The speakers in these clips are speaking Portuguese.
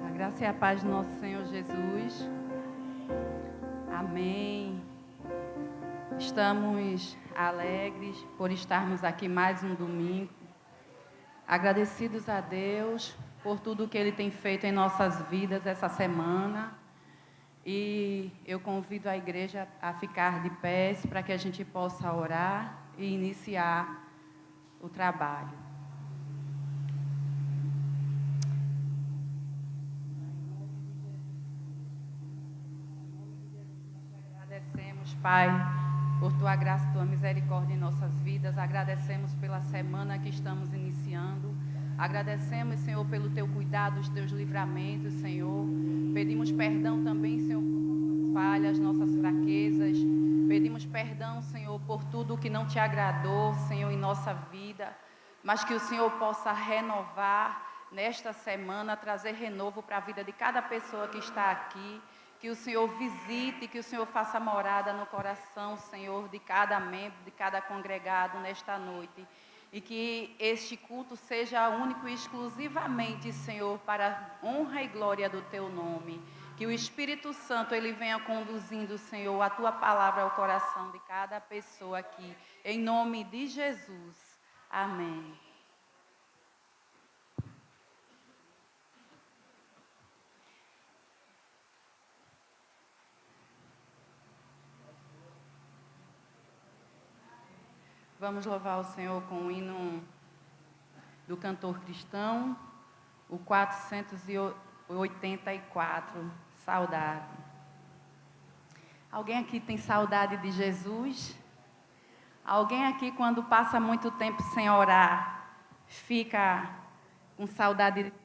A graça e a paz do nosso Senhor Jesus. Amém. Estamos alegres por estarmos aqui mais um domingo. Agradecidos a Deus por tudo que Ele tem feito em nossas vidas essa semana. E eu convido a igreja a ficar de pés para que a gente possa orar e iniciar o trabalho. Agradecemos, Pai, por Tua graça e Tua misericórdia em nossas vidas. Agradecemos pela semana que estamos iniciando. Agradecemos, Senhor, pelo Teu cuidado, os Teus livramentos, Senhor. Pedimos perdão também, Senhor, por nossas falhas, nossas fraquezas. Pedimos perdão, Senhor, por tudo que não Te agradou, Senhor, em nossa vida. Mas que o Senhor possa renovar nesta semana, trazer renovo para a vida de cada pessoa que está aqui. Que o Senhor visite, que o Senhor faça morada no coração, Senhor, de cada membro, de cada congregado nesta noite. E que este culto seja único e exclusivamente, Senhor, para a honra e glória do Teu nome. Que o Espírito Santo, Ele venha conduzindo, Senhor, a Tua palavra ao coração de cada pessoa aqui. Em nome de Jesus. Amém. Vamos louvar o Senhor com o hino do cantor cristão, o 484, Saudade. Alguém aqui tem saudade de Jesus? Alguém aqui, quando passa muito tempo sem orar, fica com saudade de...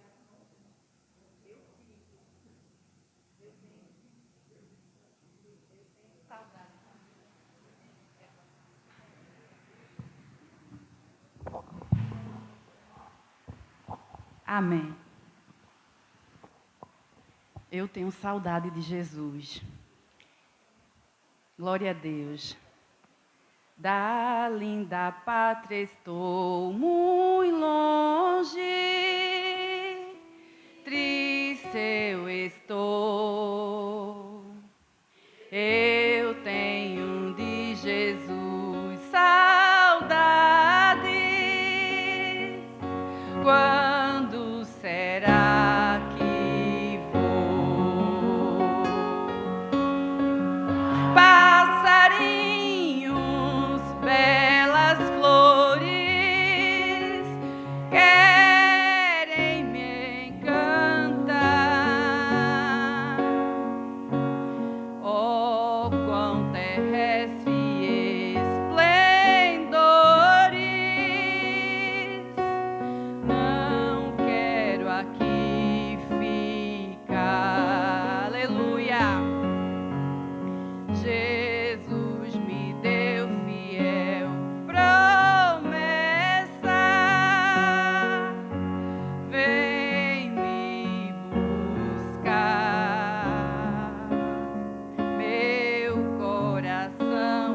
Amém. Eu tenho saudade de Jesus. Glória a Deus. Da linda pátria estou muito longe, triste eu estou. Eu tenho de Jesus saudades. Quando será que vou? Passarinhos, belas flores, querem me encantar. Oh, quão terrestre esplendores, não quero aqui ficar. Aleluia. Jesus me deu fiel promessa, vem me buscar. Meu coração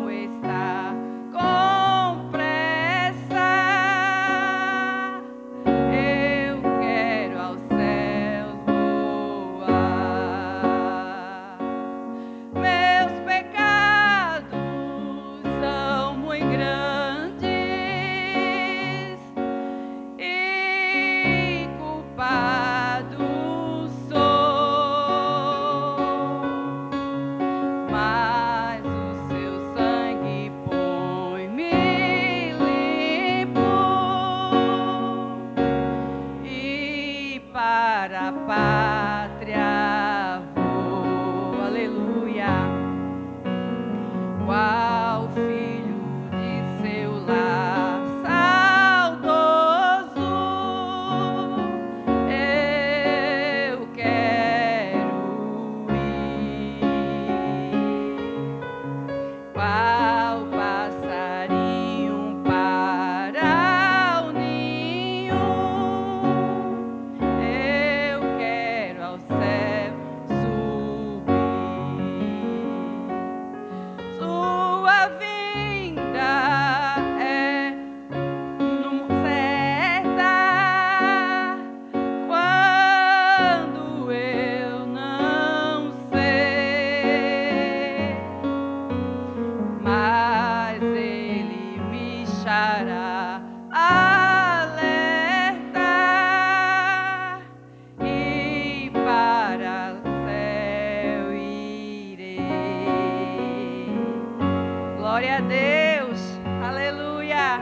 Glória a Deus. Aleluia.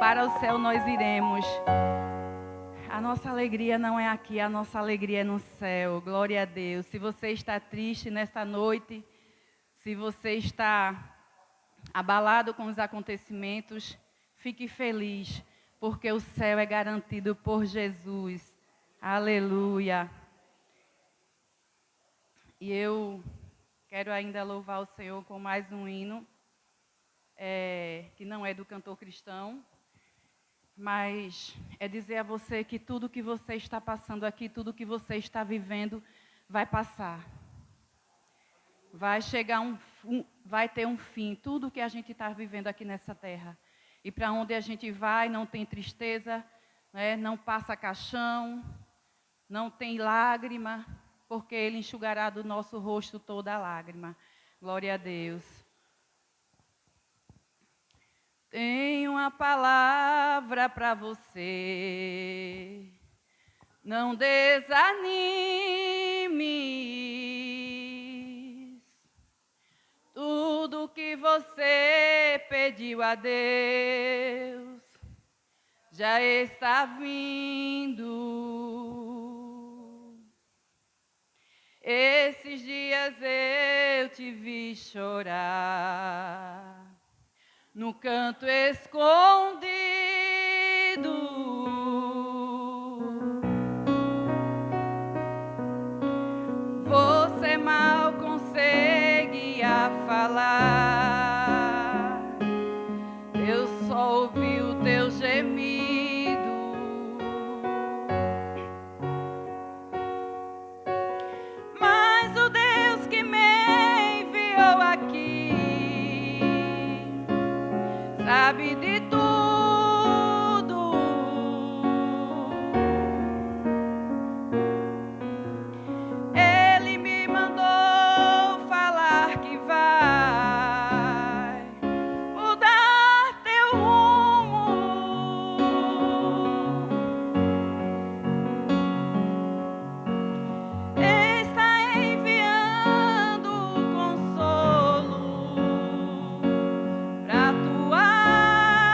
Para o céu nós iremos. A nossa alegria não é aqui, a nossa alegria é no céu. Glória a Deus. Se você está triste nesta noite, se você está abalado com os acontecimentos, fique feliz, porque o céu é garantido por Jesus. Aleluia. E eu quero ainda louvar o Senhor com mais um hino, que não é do cantor cristão, mas é dizer a você que tudo que você está passando aqui, tudo que você está vivendo, vai passar. Vai chegar vai ter um fim, tudo que a gente está vivendo aqui nessa terra. E para onde a gente vai, não tem tristeza, né? Não passa caixão, não tem lágrima, porque Ele enxugará do nosso rosto toda a lágrima. Glória a Deus. Tenho uma palavra para você. Não desanimes. Tudo que você pediu a Deus já está vindo. Esses dias eu te vi chorar no canto escondido. Você mal conseguia falar, eu só ouvi o teu gemido. Mas o Deus que me enviou aqui sabe de tudo. Ele me mandou falar que vai mudar teu rumo. Está enviando consolo pra tua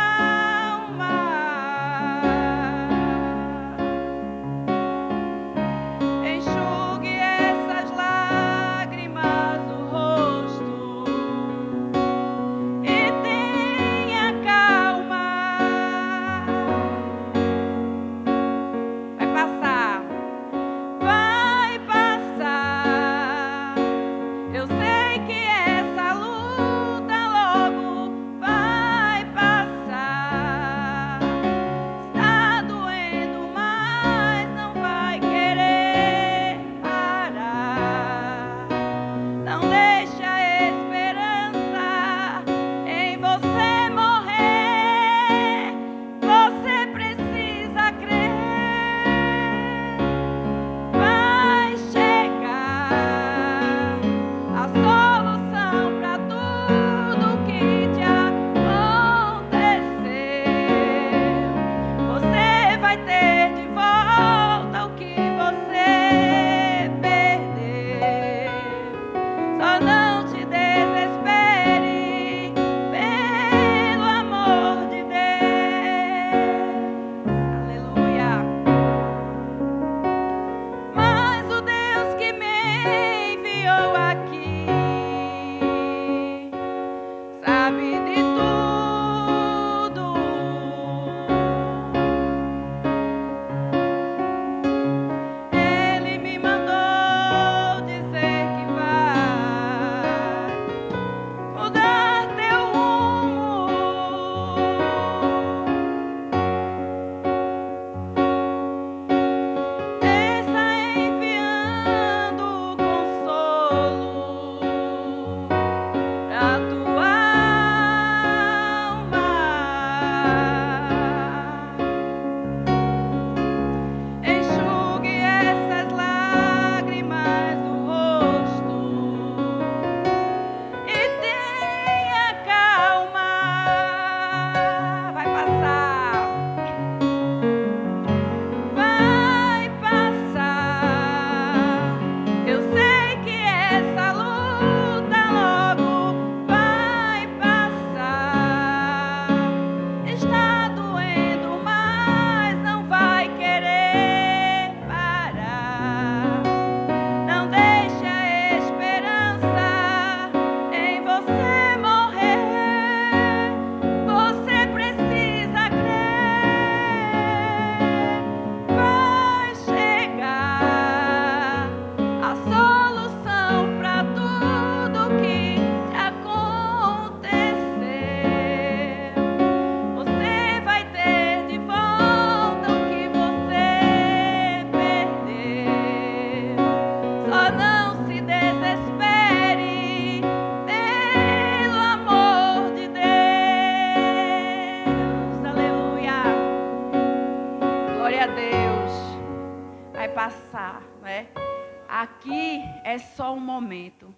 é só um momento.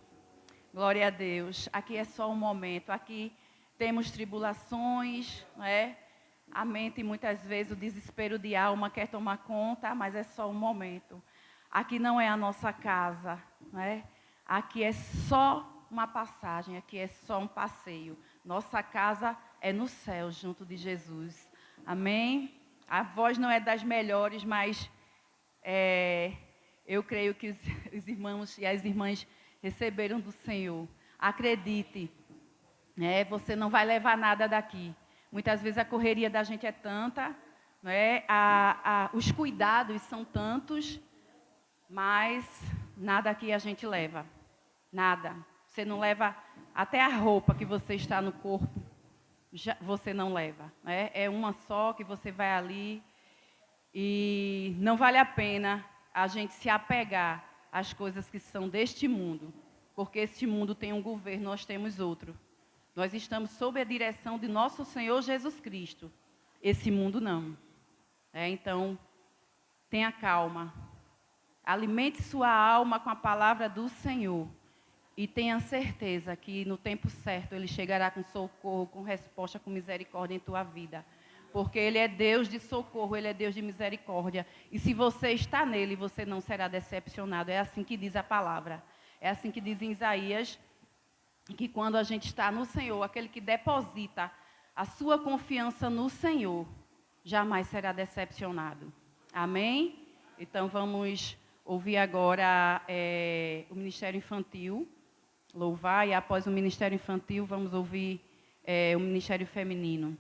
Glória a Deus. Aqui é só um momento. Aqui temos tribulações, né? A mente, muitas vezes, o desespero de alma quer tomar conta, mas é só um momento. Aqui não é a nossa casa, né? Aqui é só uma passagem, aqui é só um passeio. Nossa casa é no céu, junto de Jesus. Amém? A voz não é das melhores, mas eu creio que os irmãos e as irmãs receberam do Senhor. Acredite, né? Você não vai levar nada daqui. Muitas vezes a correria da gente é tanta, né? Os cuidados são tantos, mas nada aqui a gente leva. Nada. Você não leva até a roupa que você está no corpo, você não leva. Né? É uma só que você vai ali e não vale a pena a gente se apegar às coisas que são deste mundo, porque este mundo tem um governo, nós temos outro. Nós estamos sob a direção de nosso Senhor Jesus Cristo. Esse mundo não. Então, tenha calma. Alimente sua alma com a palavra do Senhor. E tenha certeza que no tempo certo Ele chegará com socorro, com resposta, com misericórdia em tua vida. Porque Ele é Deus de socorro, Ele é Deus de misericórdia. E se você está nele, você não será decepcionado. É assim que diz a palavra. É assim que diz em Isaías, que quando a gente está no Senhor, aquele que deposita a sua confiança no Senhor, jamais será decepcionado. Amém? Então vamos ouvir agora o Ministério Infantil, louvar, e após o Ministério Infantil vamos ouvir o Ministério Feminino.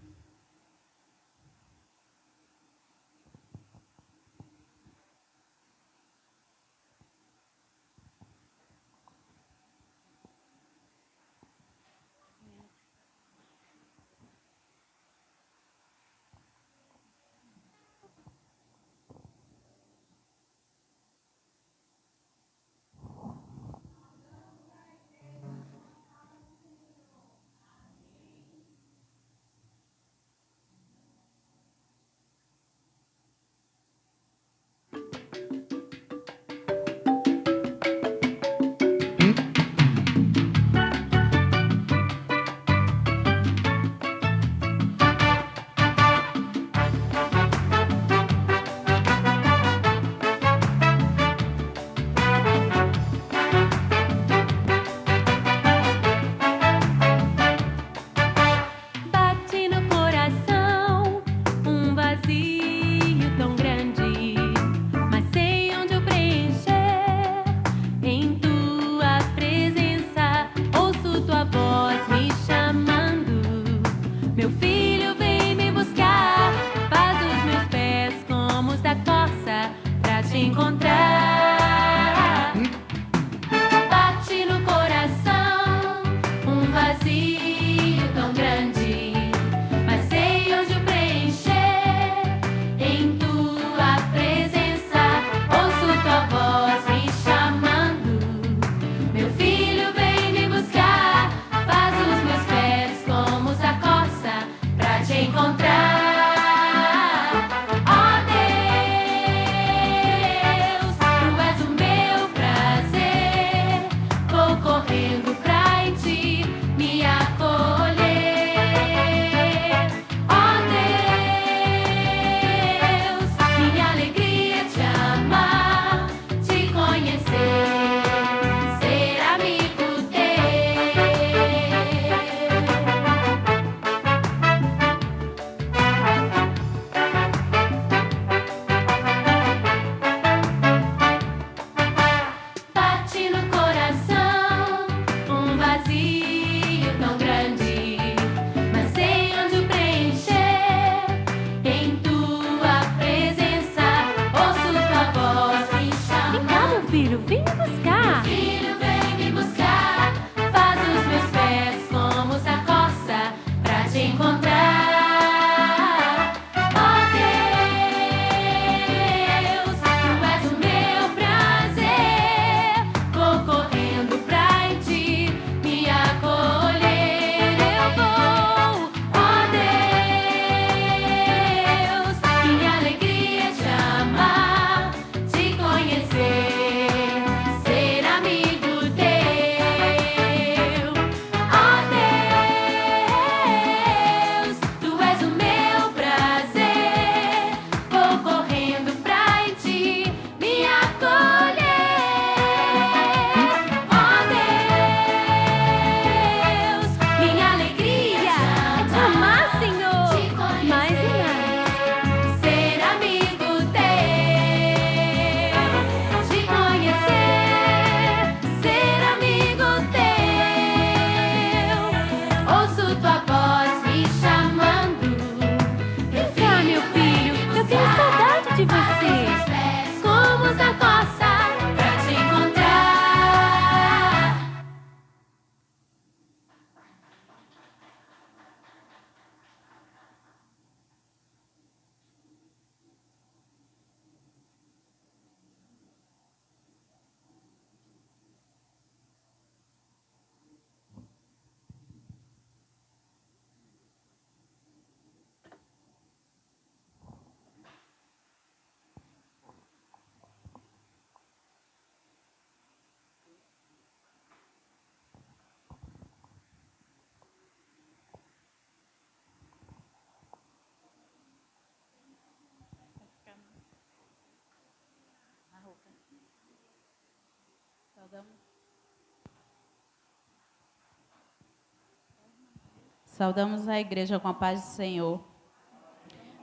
Saudamos a igreja com a paz do Senhor.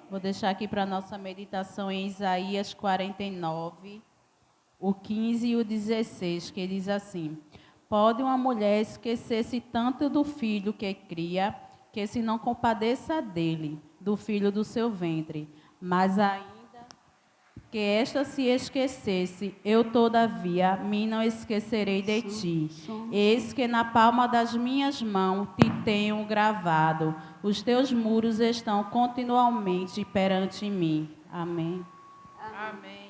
Vou deixar aqui para a nossa meditação em Isaías 49, o 15 e o 16, que diz assim: Pode uma mulher esquecer-se tanto do filho que cria, que se não compadeça dele, do filho do seu ventre, mas ainda que esta se esquecesse, eu todavia me não esquecerei de ti. Eis que na palma das minhas mãos te tenho gravado. Os teus muros estão continuamente perante mim. Amém. Amém.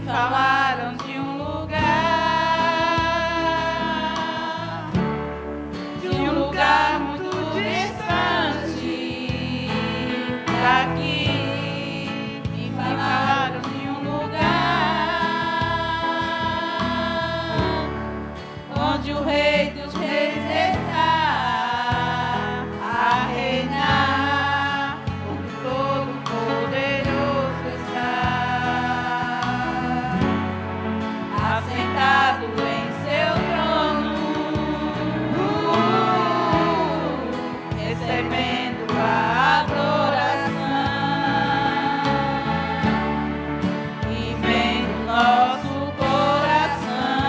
Falaram de um lugar muito distante daqui. Me falaram de um lugar onde o Rei dos Reis está a reinar, onde todo poderoso está assentado em seu trono, recebendo a adoração e vendo nosso coração.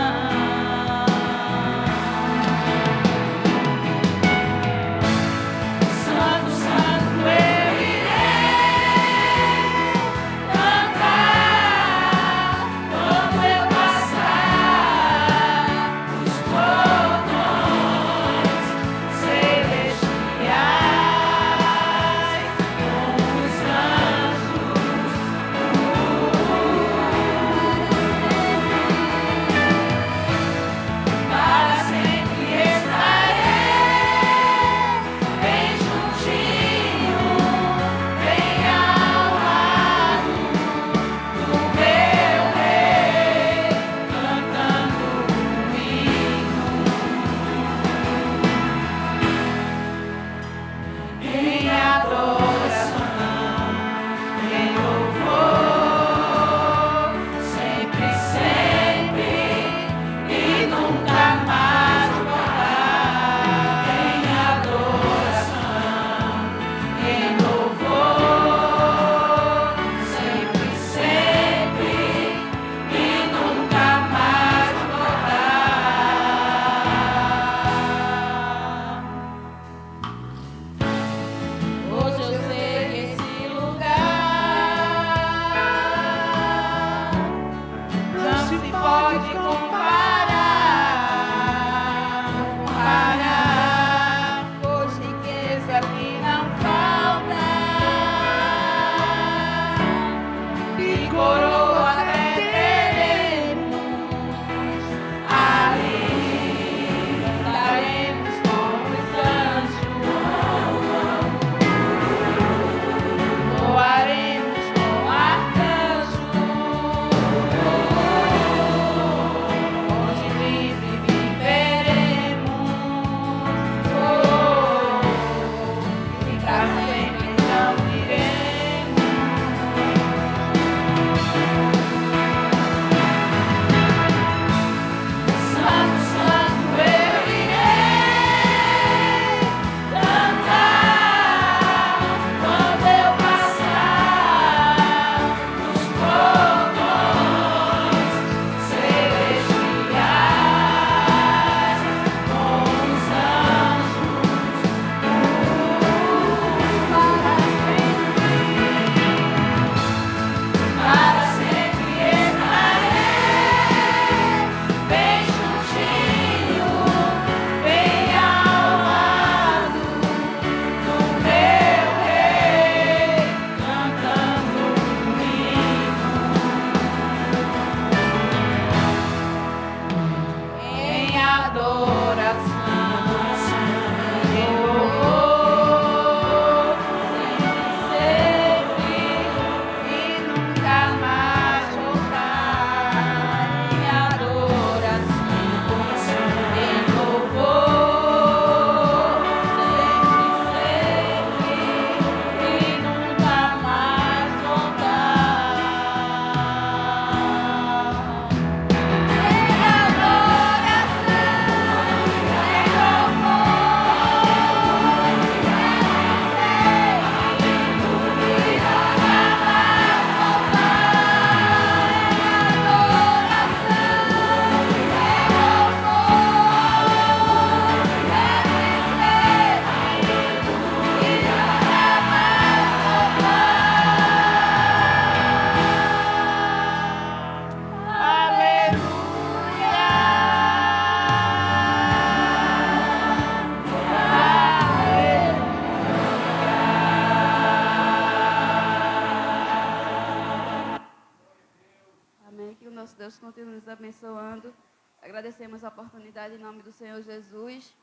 continue nos abençoando. Agradecemos a oportunidade em nome do Senhor Jesus.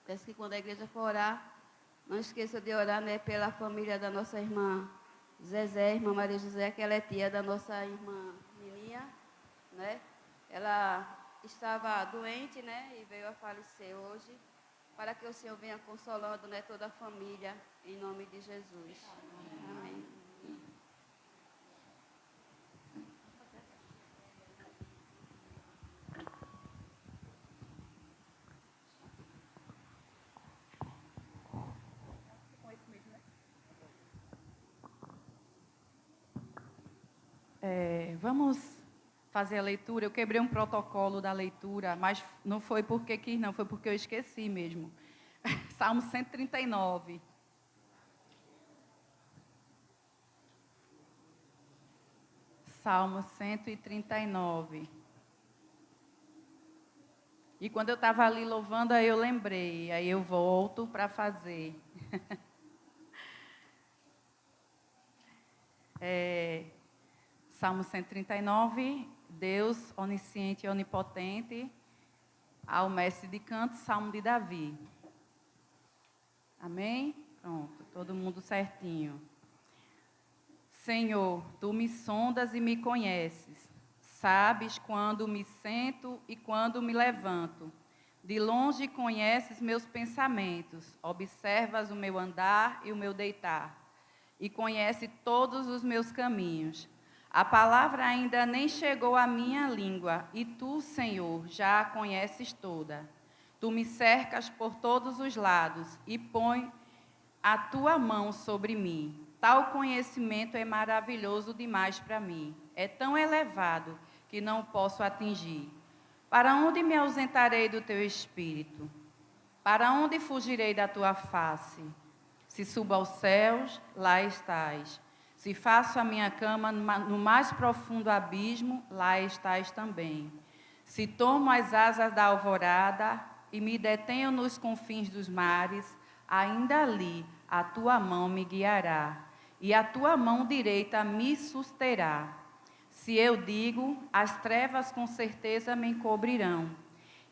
Peço que quando a igreja for orar, não esqueça de orar, né, pela família da nossa irmã Zezé, irmã Maria José, que ela é tia da nossa irmã Nininha, né? Ela estava doente, né, e veio a falecer hoje, para que o Senhor venha consolando, né, toda a família, em nome de Jesus. Amém. Vamos fazer a leitura. Eu quebrei um protocolo da leitura, mas não foi porque quis, não, foi porque eu esqueci mesmo. Salmo 139. Salmo 139. E quando eu estava ali louvando, aí eu lembrei, aí eu volto para fazer. Salmo 139, Deus onisciente e onipotente, ao mestre de canto, Salmo de Davi. Amém? Pronto, todo mundo certinho. Senhor, tu me sondas e me conheces. Sabes quando me sento e quando me levanto. De longe conheces meus pensamentos, observas o meu andar e o meu deitar, e conhece todos os meus caminhos. A palavra ainda nem chegou à minha língua, e tu, Senhor, já a conheces toda. Tu me cercas por todos os lados e põe a tua mão sobre mim. Tal conhecimento é maravilhoso demais para mim. É tão elevado que não posso atingir. Para onde me ausentarei do teu espírito? Para onde fugirei da tua face? Se subo aos céus, lá estás. Se faço a minha cama no mais profundo abismo, lá estás também. Se tomo as asas da alvorada e me detenho nos confins dos mares, ainda ali a tua mão me guiará, e a tua mão direita me susterá. Se eu digo, as trevas com certeza me encobrirão,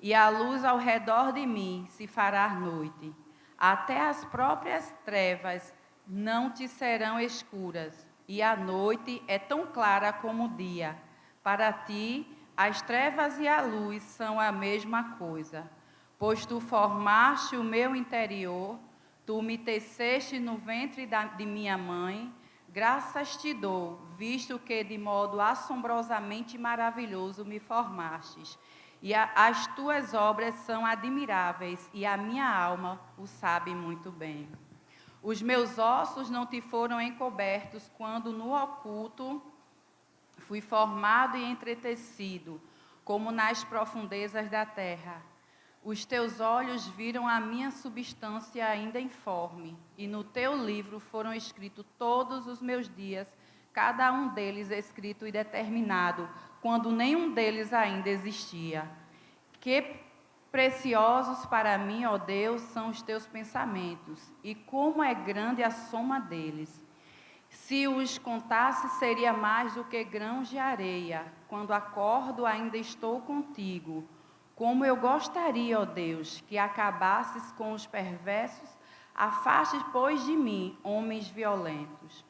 e a luz ao redor de mim se fará noite. Até as próprias trevas não te serão escuras, e a noite é tão clara como o dia. Para ti, as trevas e a luz são a mesma coisa. Pois tu formaste o meu interior, tu me teceste no ventre de minha mãe. Graças te dou, visto que de modo assombrosamente maravilhoso me formastes. E as tuas obras são admiráveis, e a minha alma o sabe muito bem. Os meus ossos não te foram encobertos, quando no oculto fui formado e entretecido, como nas profundezas da terra. Os teus olhos viram a minha substância ainda informe, e no teu livro foram escritos todos os meus dias, cada um deles escrito e determinado, quando nenhum deles ainda existia. Que preciosos para mim, ó Deus, são os teus pensamentos, e como é grande a soma deles. Se os contasse, seria mais do que grãos de areia. Quando acordo, ainda estou contigo. Como eu gostaria, ó Deus, que acabasses com os perversos, afastes, pois, de mim, homens violentos.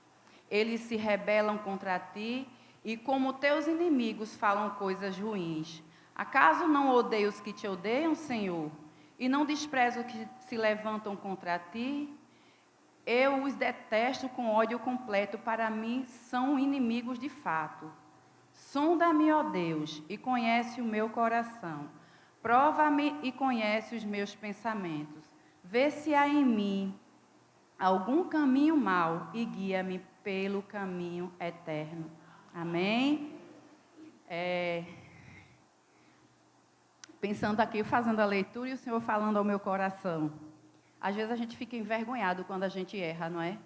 Eles se rebelam contra ti, e como teus inimigos falam coisas ruins. Acaso não odeio os que te odeiam, Senhor? E não desprezo os que se levantam contra ti? Eu os detesto com ódio completo, para mim são inimigos de fato. Sonda-me, ó Deus, e conhece o meu coração. Prova-me e conhece os meus pensamentos. Vê se há em mim algum caminho mau e guia-me pelo caminho eterno. Amém? Pensando aqui, fazendo a leitura e o Senhor falando ao meu coração. Às vezes a gente fica envergonhado quando a gente erra, não é?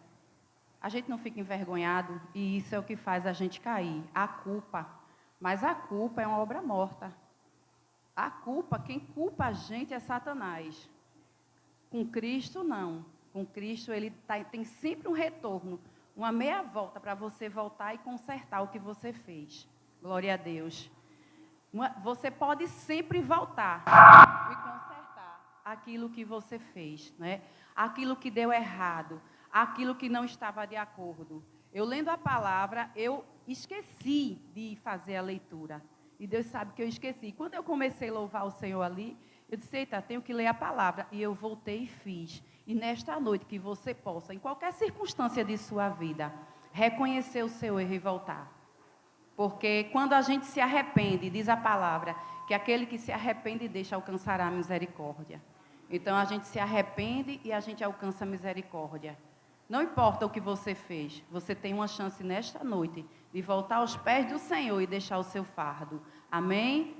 A gente não fica envergonhado e isso é o que faz a gente cair. A culpa. Mas a culpa é uma obra morta. A culpa, quem culpa a gente é Satanás. Com Cristo, não. Com Cristo, ele tem sempre um retorno, uma meia volta para você voltar e consertar o que você fez. Glória a Deus. Você pode sempre voltar e consertar aquilo que você fez, né? Aquilo que deu errado, aquilo que não estava de acordo. Eu lendo a palavra, eu esqueci de fazer a leitura. E Deus sabe que eu esqueci. Quando eu comecei a louvar o Senhor ali, eu disse, eita, tenho que ler a palavra. E eu voltei e fiz. E nesta noite que você possa, em qualquer circunstância de sua vida, reconhecer o seu erro e voltar. Porque quando a gente se arrepende, diz a palavra, que aquele que se arrepende deixa alcançará a misericórdia. Então a gente se arrepende e a gente alcança a misericórdia. Não importa o que você fez, você tem uma chance nesta noite de voltar aos pés do Senhor e deixar o seu fardo. Amém?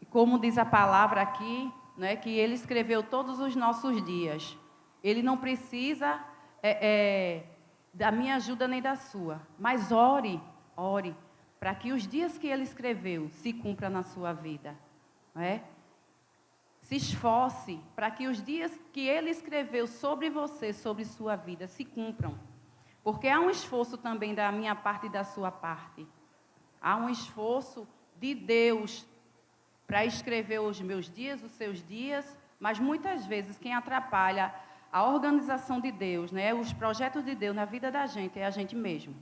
E como diz a palavra aqui, né, que Ele escreveu todos os nossos dias. Ele não precisa da minha ajuda nem da sua, mas ore para que os dias que Ele escreveu se cumpram na sua vida. Não é? Se esforce para que os dias que Ele escreveu sobre você, sobre sua vida, se cumpram. Porque há um esforço também da minha parte e da sua parte. Há um esforço de Deus para escrever os meus dias, os seus dias, mas muitas vezes quem atrapalha a organização de Deus, né, os projetos de Deus na vida da gente é a gente mesmo.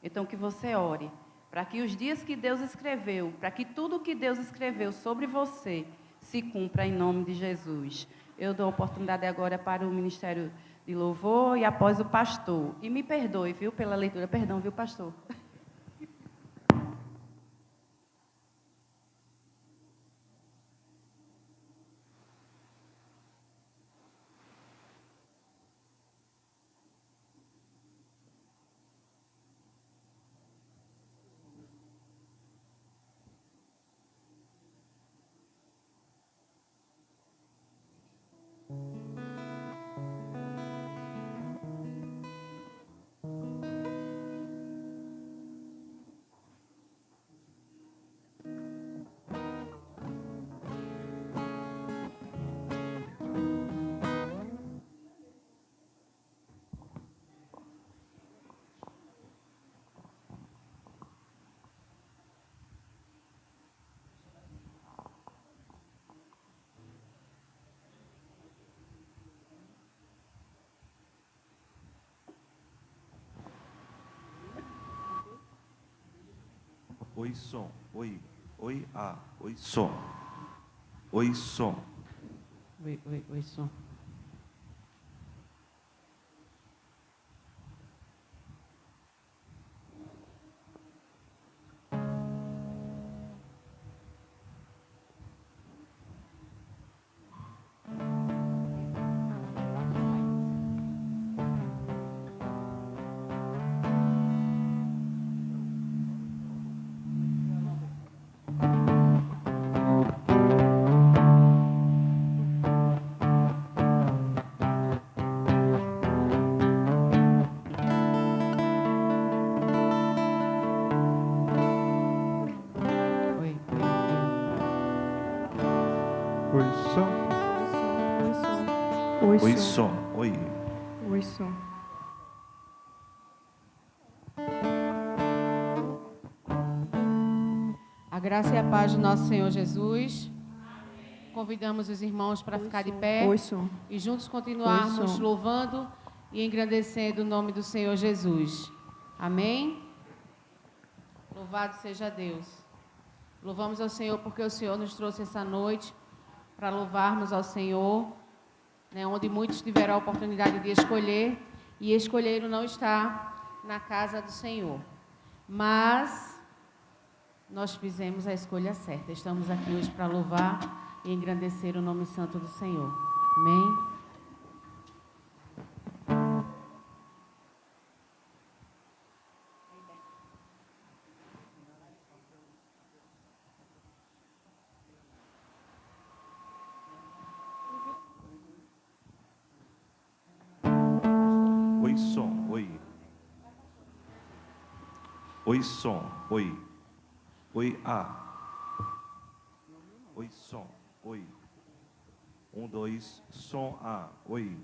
Então que você ore para que os dias que Deus escreveu, para que tudo que Deus escreveu sobre você se cumpra em nome de Jesus. Eu dou a oportunidade agora para o Ministério de Louvor e após o pastor. E me perdoe, viu, pela leitura. Perdão, viu, pastor? Oi, som. Oi. Oi, ah. Oi, som. Oi, som. Oi, som. Oi, som. Oi. Oi, som. A graça e a paz do nosso Senhor Jesus. Convidamos os irmãos para ficar de pé. Oi, som. E juntos continuarmos Oi, som. louvando e engrandecendo o nome do Senhor Jesus. Amém? Louvado seja Deus. Louvamos ao Senhor porque o Senhor nos trouxe essa noite para louvarmos ao Senhor, né, onde muitos tiveram a oportunidade de escolher, e escolheram não estar na casa do Senhor. Mas nós fizemos a escolha certa. Estamos aqui hoje para louvar e engrandecer o nome santo do Senhor. Amém? Oi, som. Oi. Oi, som. Oi. Oi, ah. Oi, som. Oi. 1, 2, som, ah. Oi.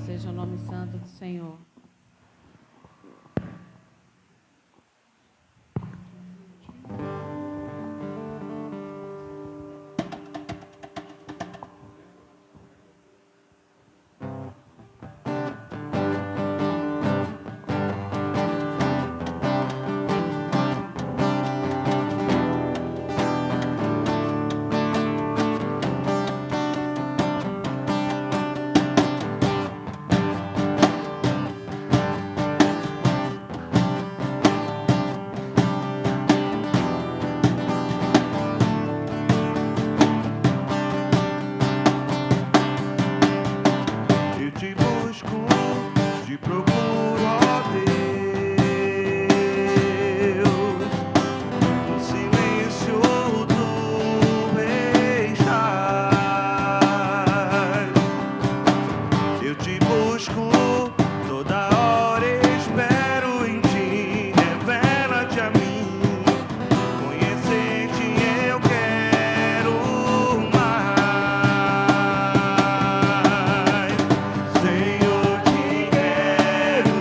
seja o nome santo do Senhor. Eu te busco, te procuro, ó Deus. No silêncio tu estás. Eu te busco, toda hora espero em ti. Revela-te a mim, conhecer-te eu quero mais. Senhor, te quero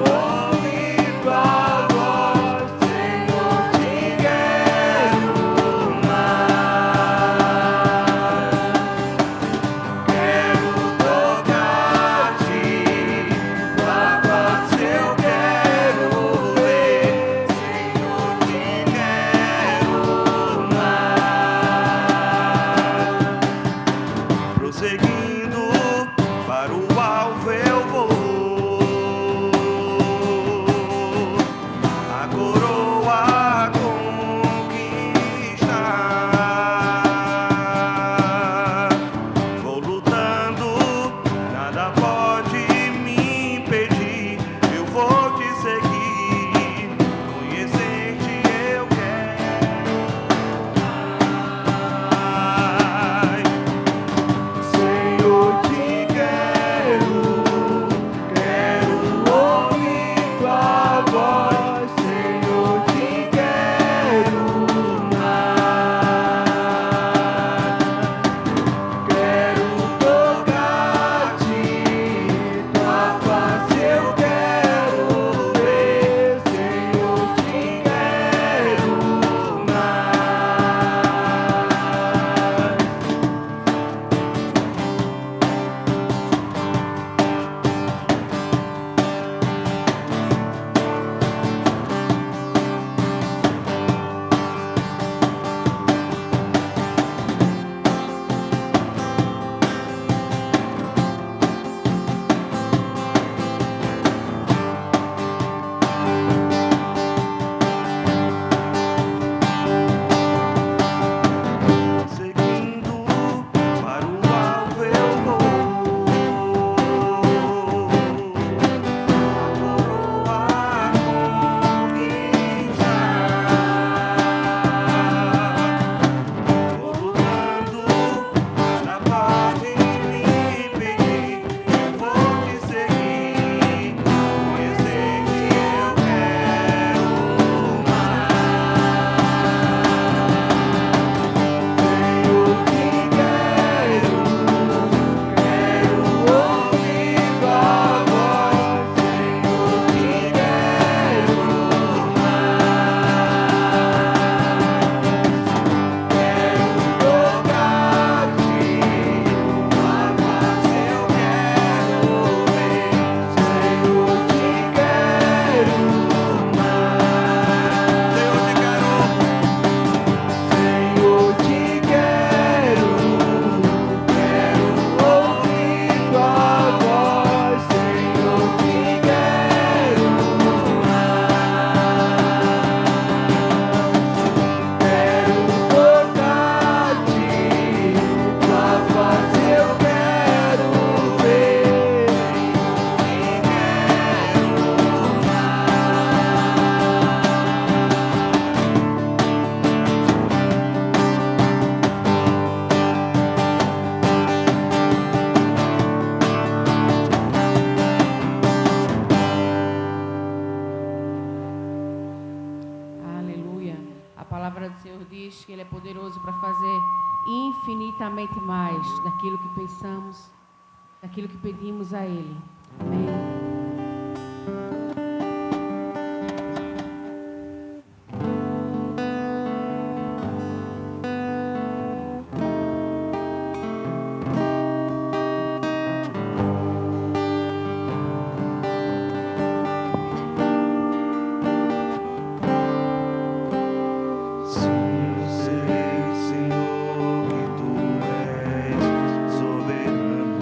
ouvir tua voz. Senhor, te quero mais. Quero tocar-te, tua face eu quero ver. Senhor, te quero mais. Prosseguindo para o alvo eu vou. A coroa conquistar. Vou lutando, nada pode me impedir. Eu vou te seguir, conhecer-te eu quero mais. Senhor, te quero ouvir tua voz. Senhor, te quero mais. Quero tocar-te, tua face eu quero ver. Senhor, te quero seguindo para o alvo eu vou. A coroa conquistar. Vou lutando, nada pode me impedir. Eu vou te seguir, conhecer-te eu quero Senhor, te quero ouvir tua voz. Senhor, te quero mais. Quero tocar-te, tua face eu quero ver. Senhor, te quero mais. Senhor, te quero. Senhor, te quero ouvir tua voz. Senhor, te quero mais. Quero tocar-te, tua face eu quero ver. Senhor, te Aleluia. A palavra do Senhor diz que Ele é poderoso para fazer infinitamente mais daquilo que pensamos daquilo que pedimos a Ele. Amém. Senhor, que tu és soberano.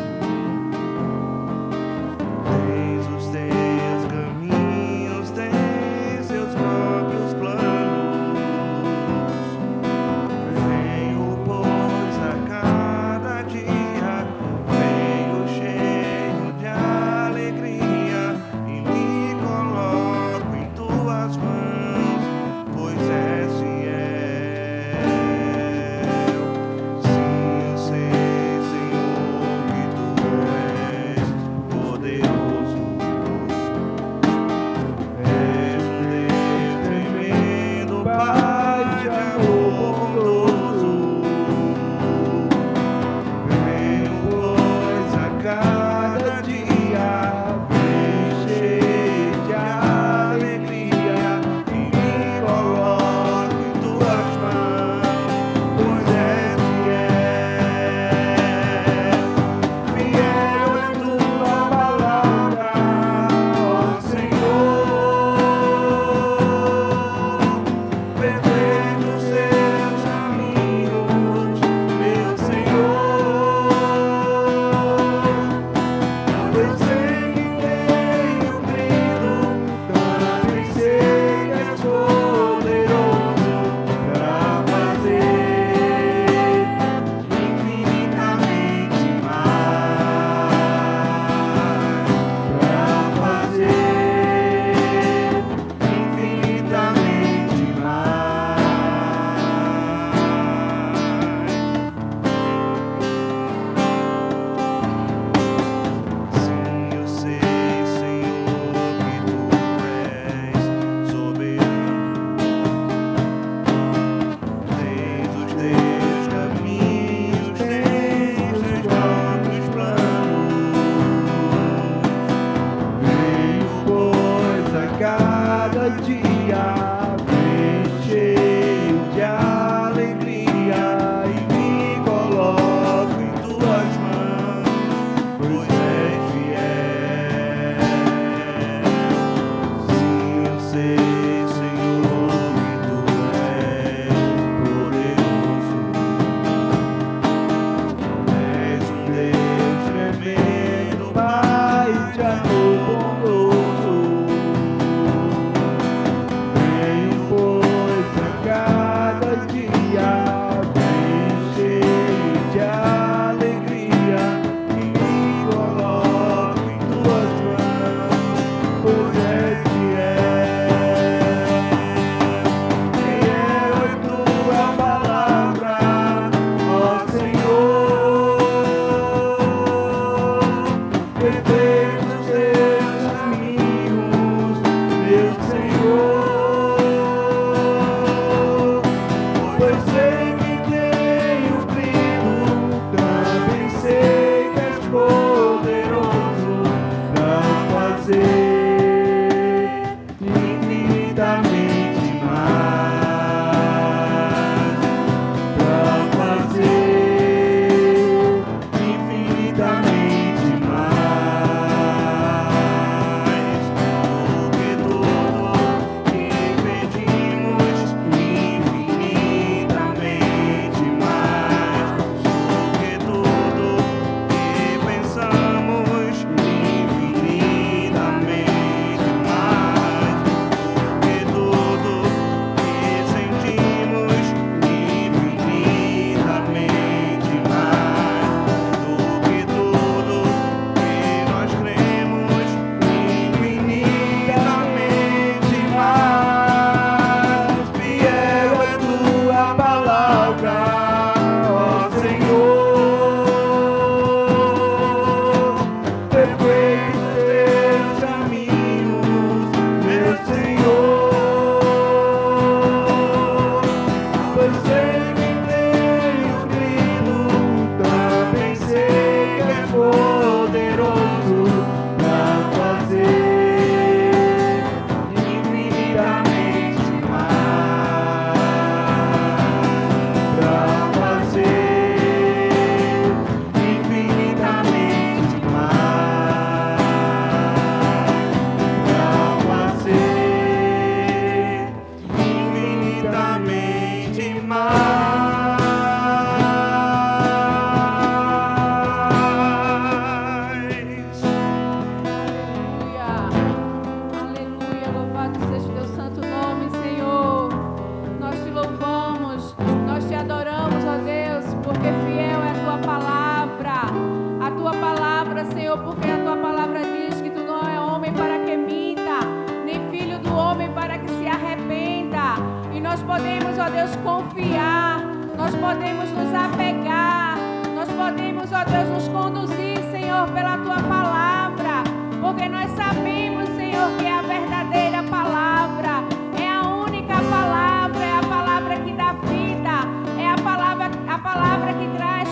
Senhor, porque a tua palavra diz que tu não é homem para que minta, nem filho do homem para que se arrependa. E nós podemos, ó Deus, confiar, nós podemos nos apegar, nós podemos, ó Deus, nos conduzir, Senhor, pela tua palavra, porque nós sabemos, Senhor, que é a verdadeira palavra, é a única palavra, é a palavra que dá vida, é a palavra que traz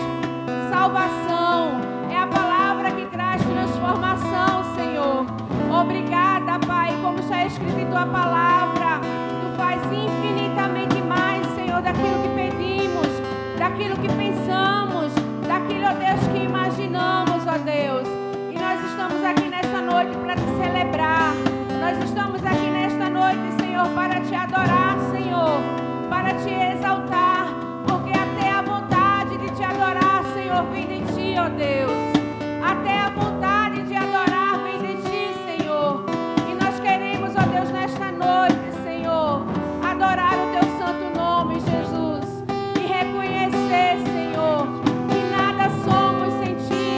salvação, é a palavra que traz transformação, Senhor. Obrigada, Pai, como está escrito em tua palavra, tu faz infinitamente mais, Senhor, daquilo que pedimos, daquilo que pensamos, daquilo, ó Deus, que imaginamos, ó Deus. E nós estamos aqui nesta noite para te celebrar, nós estamos aqui nesta noite, Senhor, para te adorar, Senhor, para te exaltar, porque até a vontade de te adorar, Senhor, vem de ti, ó Deus. Até a vontade de adorar vem de ti, Senhor. E nós queremos, ó Deus, nesta noite, Senhor, adorar o teu santo nome, Jesus, e reconhecer, Senhor, que nada somos sem ti,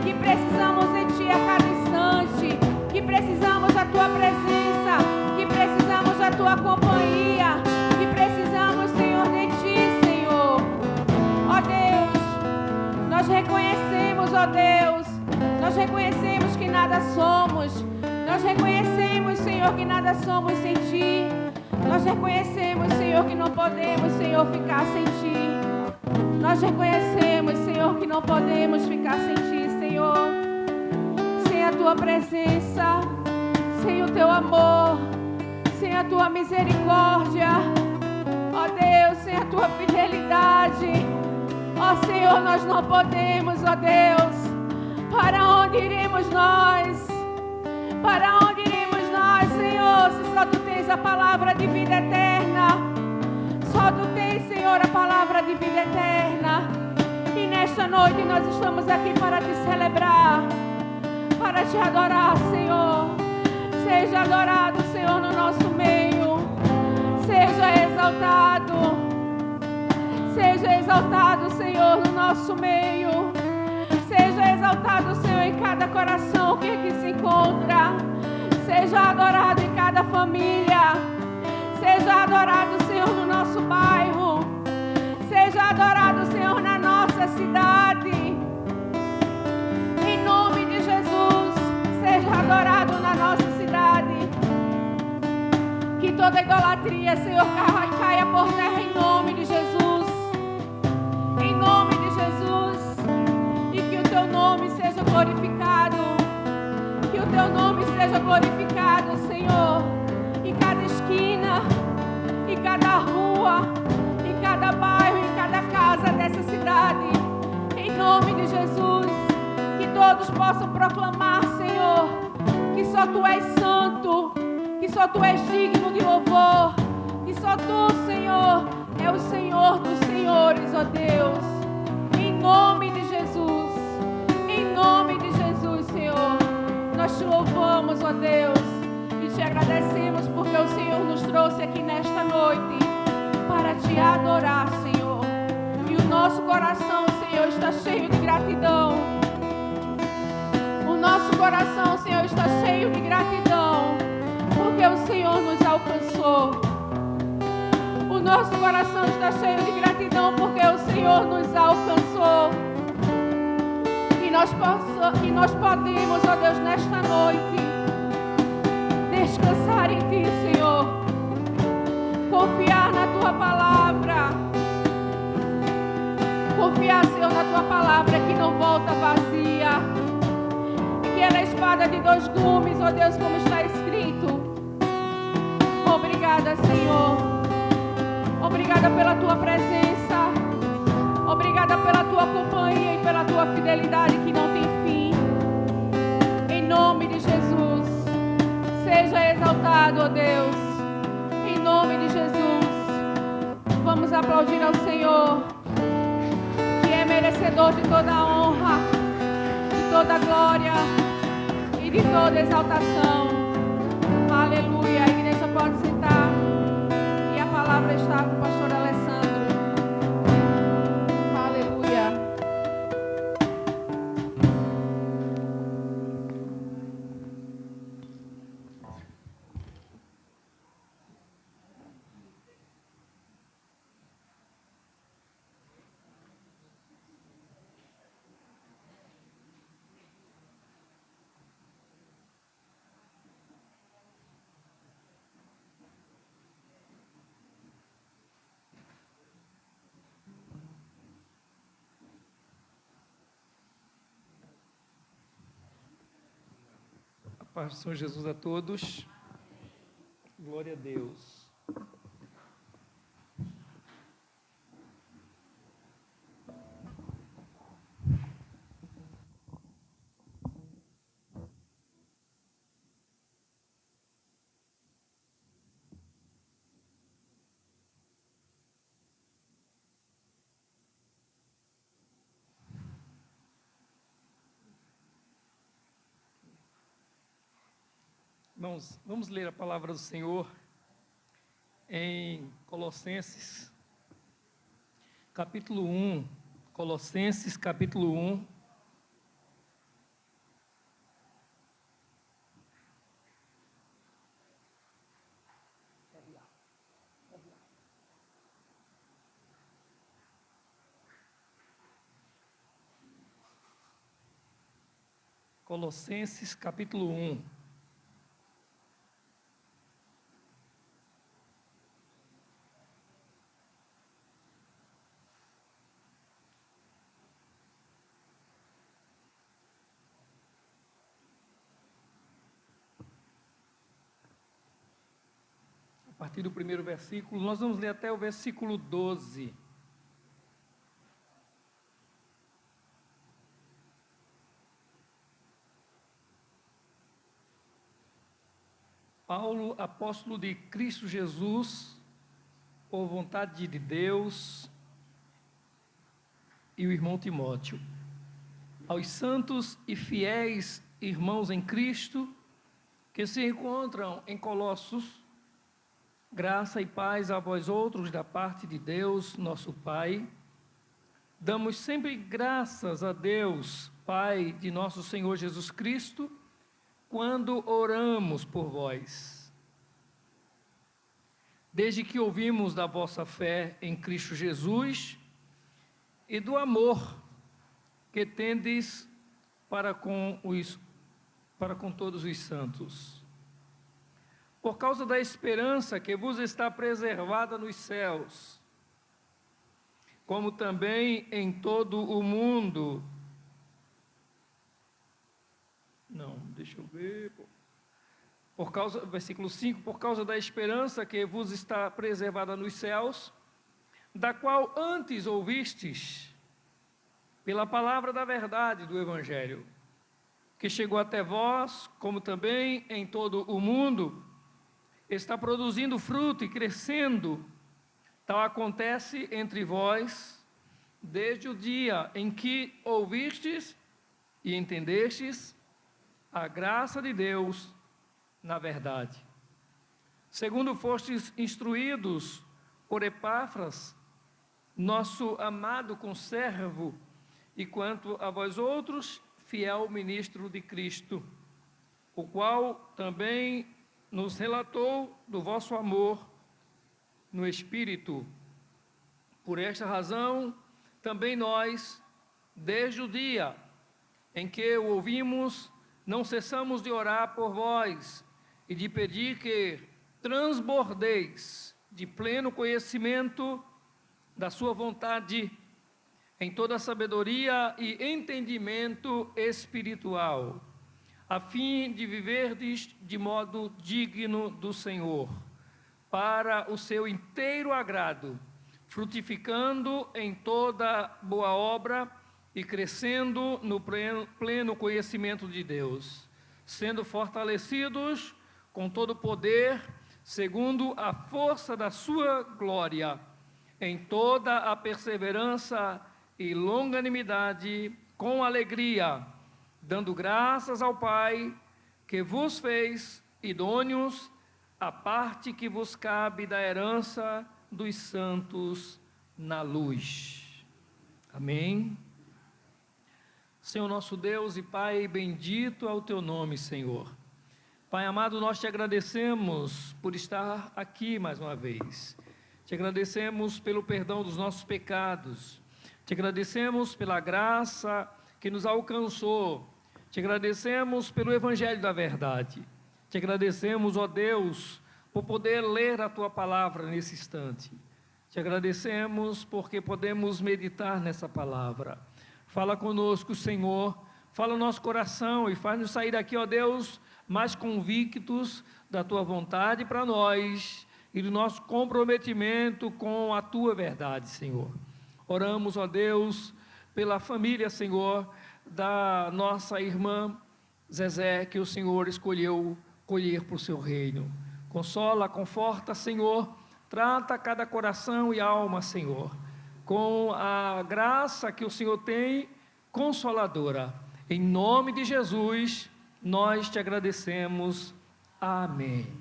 que precisamos de ti a cada instante, que precisamos da tua presença, que precisamos da tua companhia, que precisamos, Senhor, de ti, Senhor. Ó Deus, nós reconhecemos, ó Deus, nós reconhecemos que nada somos, nós reconhecemos, Senhor, que nada somos sem ti, nós reconhecemos, Senhor, que não podemos, Senhor, ficar sem ti, nós reconhecemos, Senhor, que não podemos ficar sem ti, Senhor, sem a tua presença, sem o teu amor, sem a tua misericórdia, ó Deus, sem a tua fidelidade, ó Senhor, nós não podemos, ó Deus. Para onde iremos nós? Para onde iremos nós, Senhor, se só tu tens a palavra de vida eterna? Só tu tens, Senhor, a palavra de vida eterna. E nesta noite nós estamos aqui para te celebrar, para te adorar, Senhor. Seja adorado, Senhor, no nosso meio. Seja exaltado. Seja exaltado, Senhor, no nosso meio. Seja exaltado, Senhor, em cada coração que aqui se encontra. Seja adorado em cada família. Seja adorado, Senhor, no nosso bairro. Seja adorado, Senhor, na nossa cidade. Em nome de Jesus, seja adorado na nossa cidade. Que toda idolatria, Senhor, caia por terra em nome de Jesus. Em nome de Jesus. E que o teu nome seja glorificado. Que o teu nome seja glorificado, Senhor, em cada esquina, em cada rua, em cada bairro, em cada casa dessa cidade. Em nome de Jesus. Que todos possam proclamar, Senhor, que só tu és santo, que só tu és digno de louvor, que só tu, Senhor, é o Senhor dos senhores, ó Deus. Em nome de Jesus, em nome de Jesus, Senhor, nós te louvamos, ó Deus, e te agradecemos porque o Senhor nos trouxe aqui nesta noite para te adorar, Senhor. E o nosso coração, Senhor, está cheio de gratidão. O nosso coração, Senhor, está cheio de gratidão porque o Senhor nos alcançou. O nosso coração está cheio de gratidão porque o Senhor nos alcançou. E nós podemos, ó Deus, nesta noite, descansar em Ti, Senhor. Confiar na Tua palavra. Confiar, Senhor, na Tua palavra que não volta vazia. E que ela é espada de dois gumes, ó Deus, como está escrito. Obrigada, Senhor. Obrigada pela Tua presença. Obrigada pela Tua companhia e pela Tua fidelidade que não tem fim. Em nome de Jesus. Seja exaltado, ó Deus. Em nome de Jesus. Vamos aplaudir ao Senhor, que é merecedor de toda a honra, de toda a glória e de toda a exaltação. Aleluia. A igreja pode sentar. E a palavra está com o pastor Alessandro. Aleluia. Paz do Senhor Jesus a todos. Glória a Deus. Irmãos, vamos ler a palavra do Senhor em Colossenses, capítulo 1. Colossenses, capítulo 1. Colossenses, capítulo 1. A partir do primeiro versículo, nós vamos ler até o versículo 12. Paulo, apóstolo de Cristo Jesus, por vontade de Deus, e o irmão Timóteo, aos santos e fiéis irmãos em Cristo, que se encontram em Colossos, graça e paz a vós outros da parte de Deus, nosso Pai. Damos sempre graças a Deus, Pai de nosso Senhor Jesus Cristo, quando oramos por vós. Desde que ouvimos da vossa fé em Cristo Jesus e do amor que tendes para com todos os santos. Por causa da esperança que vos está preservada nos céus, como também em todo o mundo. Versículo 5, por causa da esperança que vos está preservada nos céus, da qual antes ouvistes, pela palavra da verdade do Evangelho, que chegou até vós, como também em todo o mundo, está produzindo fruto e crescendo. Tal acontece entre vós, desde o dia em que ouvistes e entendestes a graça de Deus na verdade. Segundo fostes instruídos por Epáfras, nosso amado conservo, e quanto a vós outros, fiel ministro de Cristo, o qual também nos relatou do vosso amor no Espírito. Por esta razão, também nós, desde o dia em que o ouvimos, não cessamos de orar por vós e de pedir que transbordeis de pleno conhecimento da sua vontade em toda sabedoria e entendimento espiritual, a fim de viverdes de modo digno do Senhor, para o seu inteiro agrado, frutificando em toda boa obra e crescendo no pleno conhecimento de Deus, sendo fortalecidos com todo poder, segundo a força da sua glória, em toda a perseverança e longanimidade, com alegria, dando graças ao Pai, que vos fez idôneos à parte que vos cabe da herança dos santos na luz. Amém. Senhor nosso Deus e Pai, bendito é o teu nome, Senhor. Pai amado, nós te agradecemos por estar aqui mais uma vez. Te agradecemos pelo perdão dos nossos pecados. Te agradecemos pela graça que nos alcançou. Te agradecemos pelo Evangelho da verdade. Te agradecemos, ó Deus, por poder ler a Tua palavra nesse instante. Te agradecemos porque podemos meditar nessa palavra. Fala conosco, Senhor. Fala o nosso coração e faz-nos sair daqui, ó Deus, mas convictos da Tua vontade para nós e do nosso comprometimento com a Tua verdade, Senhor. Oramos, ó Deus, pela família, Senhor, da nossa irmã Zezé, que o Senhor escolheu colher para o Seu reino. Consola, conforta, Senhor, trata cada coração e alma, Senhor, com a graça que o Senhor tem, consoladora. Em nome de Jesus, nós te agradecemos. Amém.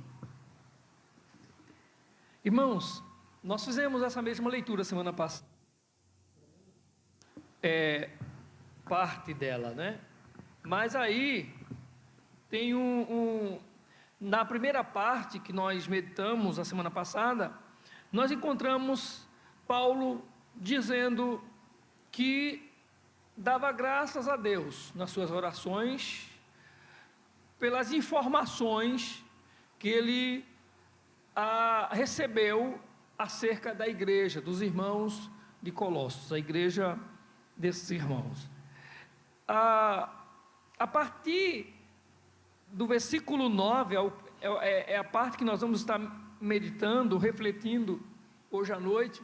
Irmãos, nós fizemos essa mesma leitura semana passada. Parte dela, né? Mas aí tem na primeira parte que nós meditamos a semana passada, nós encontramos Paulo dizendo que dava graças a Deus nas suas orações, pelas informações que ele recebeu acerca da igreja, dos irmãos de Colossos, a igreja desses irmãos. A partir do versículo 9, é a parte que nós vamos estar meditando, refletindo hoje à noite.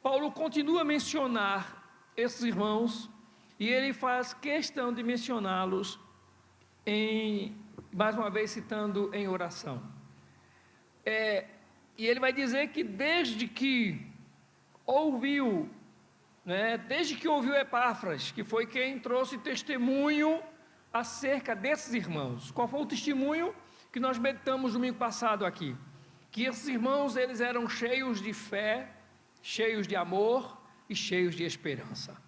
Paulo continua a mencionar esses irmãos, e ele faz questão de mencioná-los, mais uma vez citando em oração. E ele vai dizer que desde que ouviu Epáfras, que foi quem trouxe testemunho acerca desses irmãos. Qual foi o testemunho que nós meditamos domingo passado aqui? Que esses irmãos, eles eram cheios de fé, cheios de amor e cheios de esperança.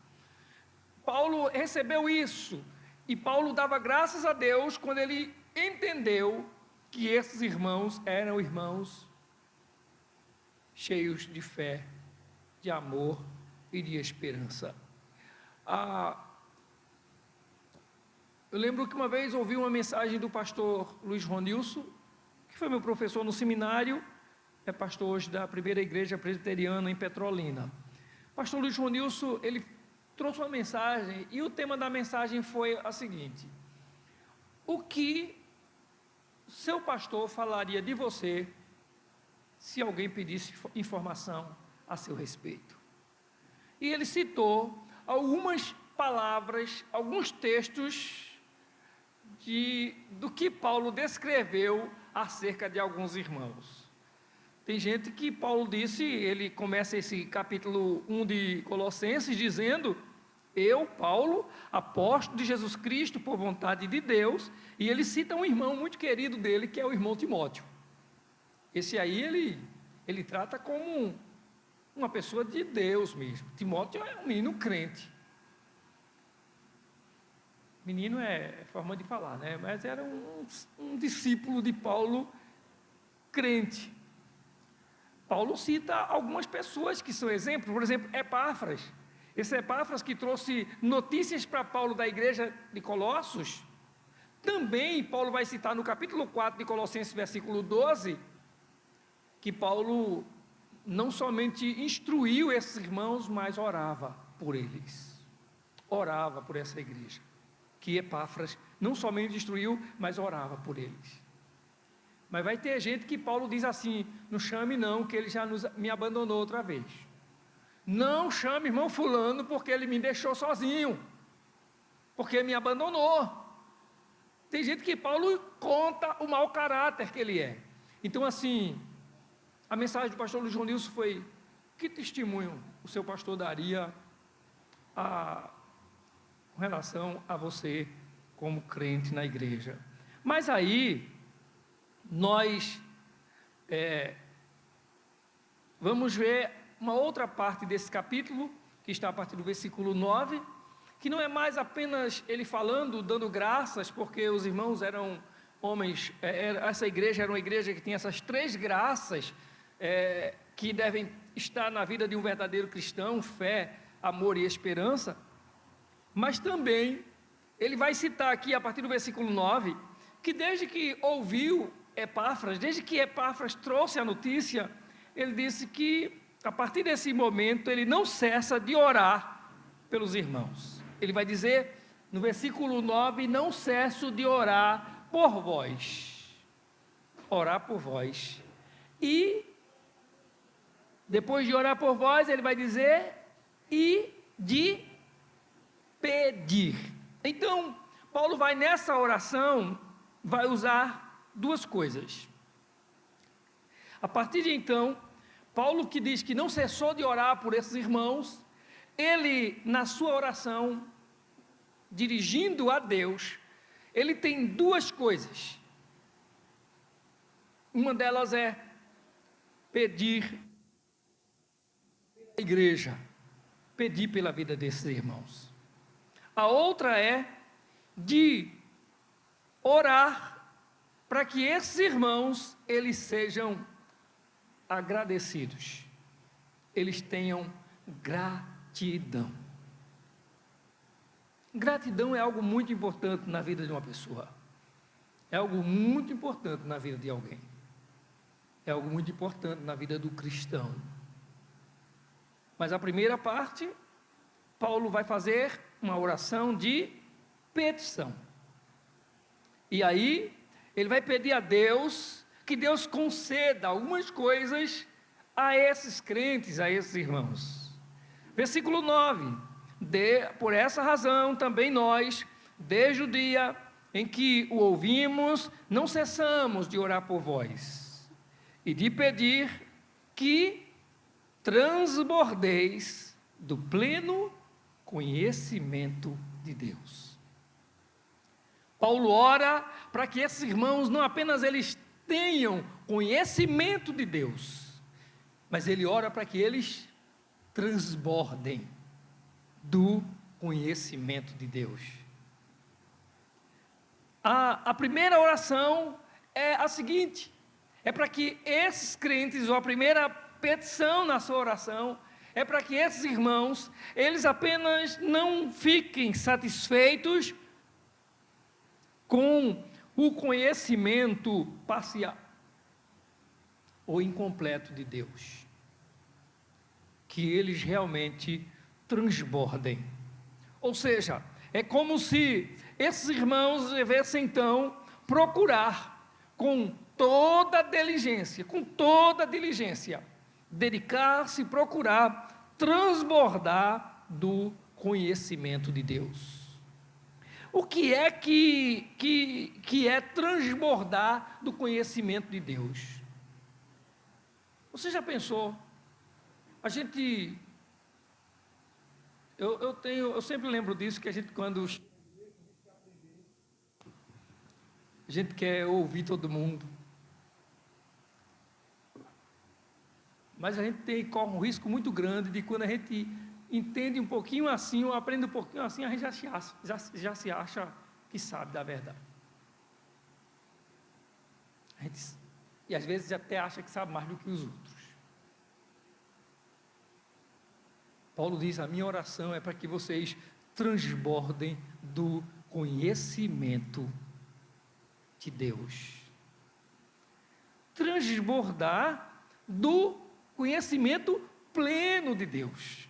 Paulo recebeu isso, e Paulo dava graças a Deus quando ele entendeu que esses irmãos eram irmãos cheios de fé, de amor e de esperança. Eu lembro que uma vez ouvi uma mensagem do pastor Luiz Ronilson, que foi meu professor no seminário, é pastor hoje da primeira igreja presbiteriana em Petrolina. Pastor Luiz Ronilson, ele trouxe uma mensagem, e o tema da mensagem foi a seguinte: o que seu pastor falaria de você se alguém pedisse informação a seu respeito? E ele citou algumas palavras, alguns textos do que Paulo descreveu acerca de alguns irmãos. Tem gente que Paulo disse, ele começa esse capítulo 1 de Colossenses dizendo: eu, Paulo, apóstolo de Jesus Cristo por vontade de Deus, e ele cita um irmão muito querido dele, que é o irmão Timóteo. Esse aí ele trata como uma pessoa de Deus mesmo. Timóteo é um menino crente. Menino é forma de falar, né? Mas era um discípulo de Paulo crente. Paulo cita algumas pessoas que são exemplos, por exemplo, Epáfras. Esse Epáfras que trouxe notícias para Paulo da igreja de Colossos. Também Paulo vai citar no capítulo 4 de Colossenses, versículo 12, que Paulo não somente instruiu esses irmãos, mas orava por eles. Orava por essa igreja. Que Epáfras não somente instruiu, mas orava por eles. Mas vai ter gente que Paulo diz assim: não chame não, que ele já me abandonou outra vez. Não chame irmão fulano, porque ele me deixou sozinho, porque me abandonou. Tem gente que Paulo conta o mau caráter que ele é. Então assim, a mensagem do pastor Luiz Ronilson foi: que testemunho o seu pastor daria com relação a você como crente na igreja? Mas aí nós vamos ver uma outra parte desse capítulo, que está a partir do versículo 9, que não é mais apenas ele falando, dando graças, porque os irmãos eram homens, essa igreja era uma igreja que tem essas três graças que devem estar na vida de um verdadeiro cristão: fé, amor e esperança. Mas também ele vai citar aqui a partir do versículo 9, que desde que ouviu Epáfras, desde que Epáfras trouxe a notícia, ele disse que a partir desse momento ele não cessa de orar pelos irmãos. Ele vai dizer: no versículo 9, não cesso de orar por vós. Orar por vós. E, depois de orar por vós, ele vai dizer, e de pedir. Então, Paulo vai nessa oração, vai usar duas coisas. A partir de então, Paulo, que diz que não cessou de orar por esses irmãos, ele, na sua oração, dirigindo a Deus, ele tem duas coisas. Uma delas é pedir à igreja, pedir pela vida desses irmãos. A outra é de orar para que esses irmãos, eles sejam agradecidos, eles tenham gratidão. Gratidão é algo muito importante na vida de uma pessoa, é algo muito importante na vida de alguém, é algo muito importante na vida do cristão. Mas a primeira parte, Paulo vai fazer uma oração de petição, e aí ele vai pedir a Deus que Deus conceda algumas coisas a esses crentes, a esses irmãos. Versículo 9, por essa razão também nós, desde o dia em que o ouvimos, não cessamos de orar por vós, e de pedir que transbordeis do pleno conhecimento de Deus. Paulo ora para que esses irmãos, não apenas eles tenham conhecimento de Deus, mas ele ora para que eles transbordem do conhecimento de Deus. A primeira oração é a seguinte, é para que esses crentes, ou a primeira petição na sua oração, é para que esses irmãos, eles apenas não fiquem satisfeitos com o conhecimento parcial ou incompleto de Deus, que eles realmente transbordem. Ou seja, é como se esses irmãos devessem então procurar com toda diligência, dedicar-se, procurar transbordar do conhecimento de Deus. O que é que é transbordar do conhecimento de Deus? Você já pensou? A gente, eu sempre lembro disso, que a gente quando a gente quer ouvir todo mundo, mas a gente corre um risco muito grande de quando a gente entende um pouquinho assim, ou aprende um pouquinho assim, a gente já se acha que sabe da verdade. E às vezes até acha que sabe mais do que os outros. Paulo diz, a minha oração é para que vocês transbordem do conhecimento de Deus. Transbordar do conhecimento pleno de Deus.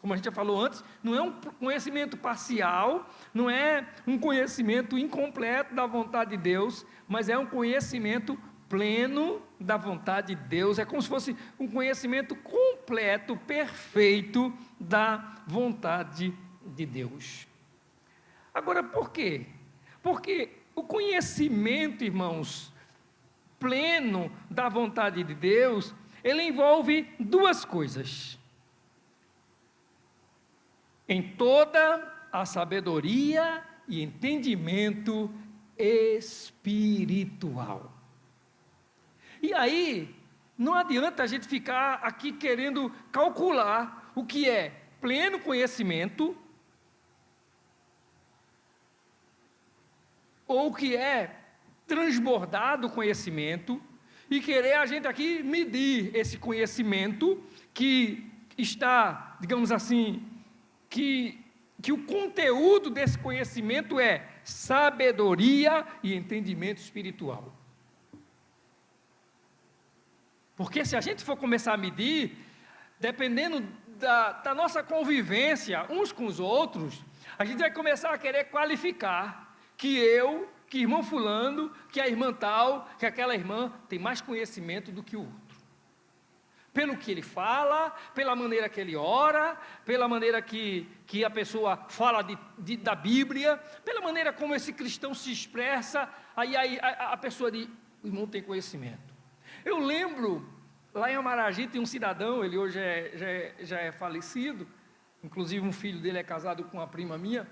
Como a gente já falou antes, não é um conhecimento parcial, não é um conhecimento incompleto da vontade de Deus, mas é um conhecimento pleno da vontade de Deus, é como se fosse um conhecimento completo, perfeito da vontade de Deus. Agora, por quê? Porque o conhecimento, irmãos, pleno da vontade de Deus, ele envolve duas coisas. Em toda a sabedoria e entendimento espiritual. E aí, não adianta a gente ficar aqui querendo calcular o que é pleno conhecimento ou o que é transbordado conhecimento e querer a gente aqui medir esse conhecimento que está, digamos assim, que o conteúdo desse conhecimento é sabedoria e entendimento espiritual. Porque se a gente for começar a medir, dependendo da nossa convivência uns com os outros, A gente vai começar a querer qualificar que eu, que irmão fulano, que a irmã tal, que aquela irmã tem mais conhecimento do que o outro. Pelo que ele fala, pela maneira que ele ora, pela maneira que a pessoa fala da Bíblia, pela maneira como esse cristão se expressa, aí a pessoa diz, o irmão tem conhecimento. Eu lembro, lá em Amaragi tem um cidadão, ele hoje já é falecido, inclusive um filho dele é casado com uma prima minha,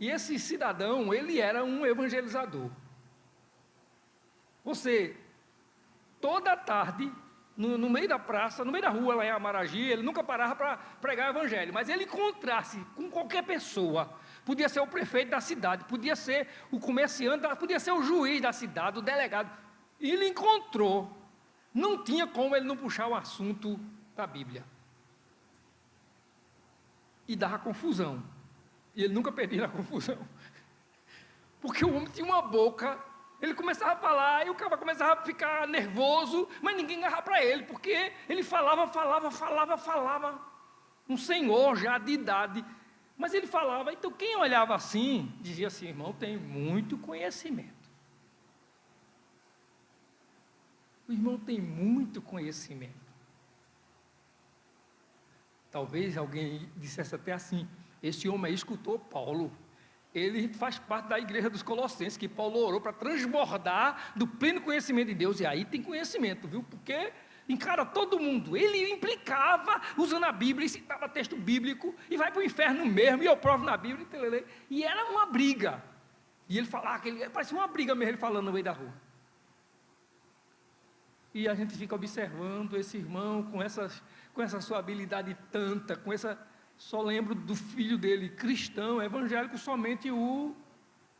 e esse cidadão, ele era um evangelizador. Você, toda tarde, no meio da praça, no meio da rua lá em Amaragi, ele nunca parava para pregar o evangelho, mas ele encontrasse com qualquer pessoa, podia ser o prefeito da cidade, podia ser o comerciante, podia ser o juiz da cidade, o delegado, e ele encontrou, não tinha como ele não puxar o assunto da Bíblia, e dava confusão, e ele nunca perdia a confusão, porque o homem tinha uma boca. Ele começava a falar, e o cara começava a ficar nervoso, mas ninguém agarrava para ele, porque ele falava, um senhor já de idade, mas ele falava, então quem olhava assim, dizia assim, irmão, tem muito conhecimento. O irmão tem muito conhecimento. Talvez alguém dissesse até assim, esse homem aí escutou Paulo. Ele faz parte da igreja dos Colossenses, que Paulo orou para transbordar do pleno conhecimento de Deus, e aí tem conhecimento, viu? Porque encara todo mundo, ele implicava usando a Bíblia, e citava texto bíblico, e vai para o inferno mesmo, e eu provo na Bíblia, e era uma briga, e ele falava, parecia uma briga mesmo, ele falando no meio da rua, e a gente fica observando esse irmão, com essa sua habilidade tanta, só lembro do filho dele, cristão, evangélico, somente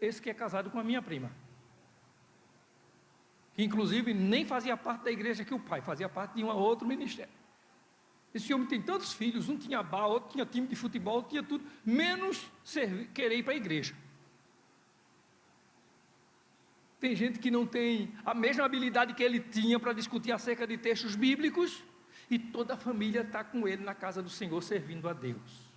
esse que é casado com a minha prima. Que inclusive nem fazia parte da igreja que o pai, fazia parte de um outro ministério. Esse homem tem tantos filhos, um tinha bar, outro tinha time de futebol, tinha tudo, menos querer ir para a igreja. Tem gente que não tem a mesma habilidade que ele tinha para discutir acerca de textos bíblicos, e toda a família está com ele na casa do Senhor, servindo a Deus.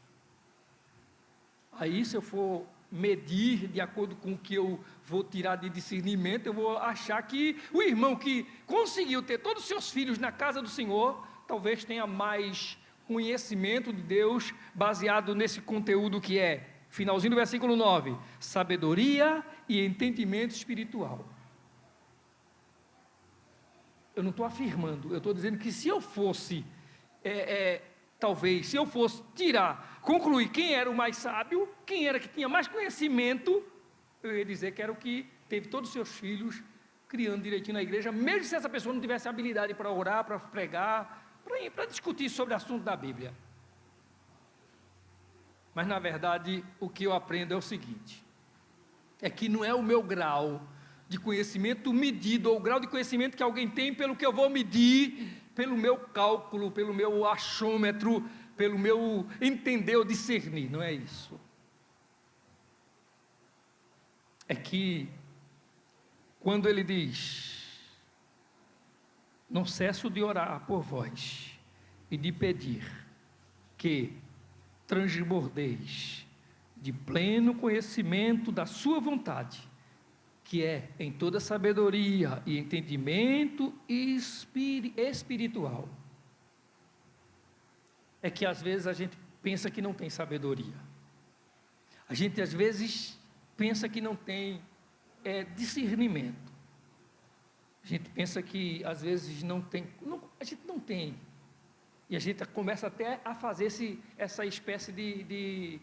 Aí, se eu for medir de acordo com o que eu vou tirar de discernimento, eu vou achar que o irmão que conseguiu ter todos os seus filhos na casa do Senhor, talvez tenha mais conhecimento de Deus, baseado nesse conteúdo que é, finalzinho do versículo 9, sabedoria e entendimento espiritual. Eu não estou afirmando, eu estou dizendo que se eu fosse, talvez, se eu fosse concluir quem era o mais sábio, quem era que tinha mais conhecimento, eu ia dizer que era o que teve todos os seus filhos criando direitinho na igreja, mesmo se essa pessoa não tivesse habilidade para orar, para pregar, para discutir sobre o assunto da Bíblia. Mas na verdade, o que eu aprendo é o seguinte, é que não é o meu grau de conhecimento medido, ou o grau de conhecimento que alguém tem pelo que eu vou medir, pelo meu cálculo, pelo meu achômetro, pelo meu entender ou discernir, não é isso. É que, quando ele diz, não cesso de orar por vós, e de pedir, que transbordeis de pleno conhecimento da sua vontade, que é em toda sabedoria e entendimento espiritual. É que às vezes a gente pensa que não tem sabedoria. A gente às vezes pensa que não tem discernimento. A gente pensa que às vezes não tem, a gente não tem. E a gente começa até a fazer essa espécie de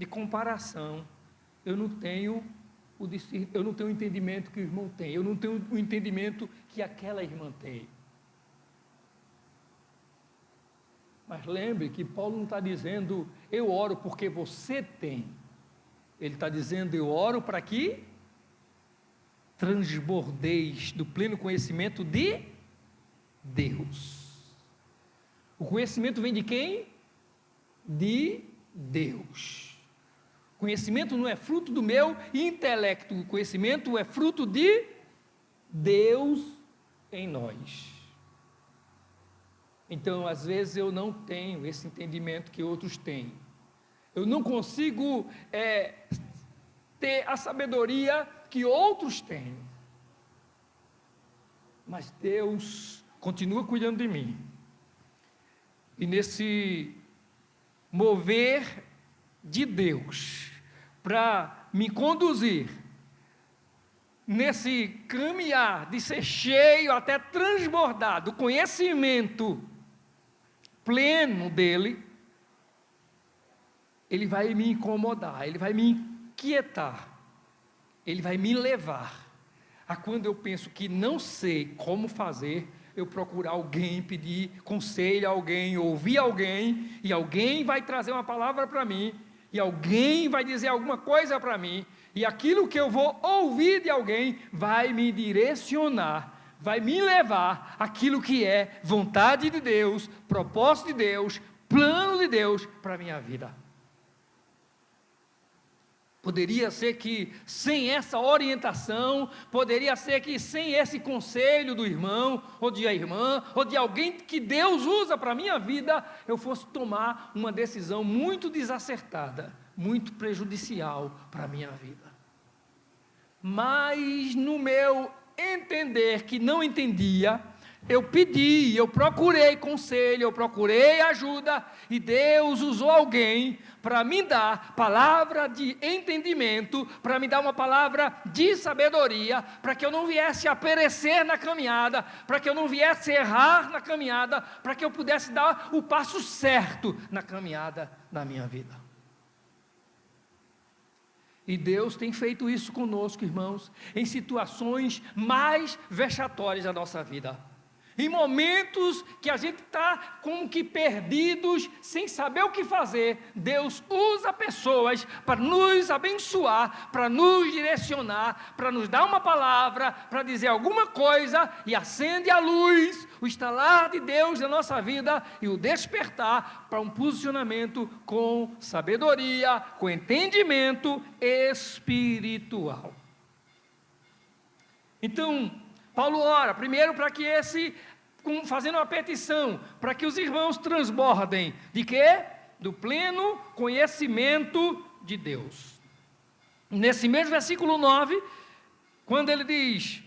comparação. Eu não tenho o entendimento que o irmão tem, eu não tenho o entendimento que aquela irmã tem. Mas lembre que Paulo não está dizendo, eu oro porque você tem. Ele está dizendo, eu oro para que transbordeis do pleno conhecimento de Deus. O conhecimento vem de quem? De Deus. Conhecimento não é fruto do meu intelecto, o conhecimento é fruto de Deus em nós. Então, às vezes eu não tenho esse entendimento que outros têm. Eu não consigo ter a sabedoria que outros têm. Mas Deus continua cuidando de mim. E nesse mover de Deus para me conduzir, nesse caminhar de ser cheio até transbordar do conhecimento pleno dele, ele vai me incomodar, ele vai me inquietar, ele vai me levar a, quando eu penso que não sei como fazer, eu procurar alguém, pedir conselho a alguém, ouvir alguém, e alguém vai trazer uma palavra para mim, e alguém vai dizer alguma coisa para mim, e aquilo que eu vou ouvir de alguém vai me direcionar, vai me levar àquilo que é vontade de Deus, propósito de Deus, plano de Deus para a minha vida. Poderia ser que sem essa orientação, poderia ser que sem esse conselho do irmão, ou de a irmã, ou de alguém que Deus usa para a minha vida, eu fosse tomar uma decisão muito desacertada, muito prejudicial para a minha vida. Mas no meu entender que não entendia, eu pedi, eu procurei conselho, eu procurei ajuda, e Deus usou alguém para me dar palavra de entendimento, para me dar uma palavra de sabedoria, para que eu não viesse a perecer na caminhada, para que eu não viesse a errar na caminhada, para que eu pudesse dar o passo certo na caminhada da minha vida. E Deus tem feito isso conosco, irmãos, em situações mais vexatórias da nossa vida. Em momentos que a gente está como que perdidos, sem saber o que fazer, Deus usa pessoas para nos abençoar, para nos direcionar, para nos dar uma palavra, para dizer alguma coisa, e acende a luz, o estalar de Deus na nossa vida, e o despertar para um posicionamento com sabedoria, com entendimento espiritual. Então, Paulo ora, primeiro para que fazendo uma petição, para que os irmãos transbordem, de quê? Do pleno conhecimento de Deus. Nesse mesmo versículo 9, quando ele diz,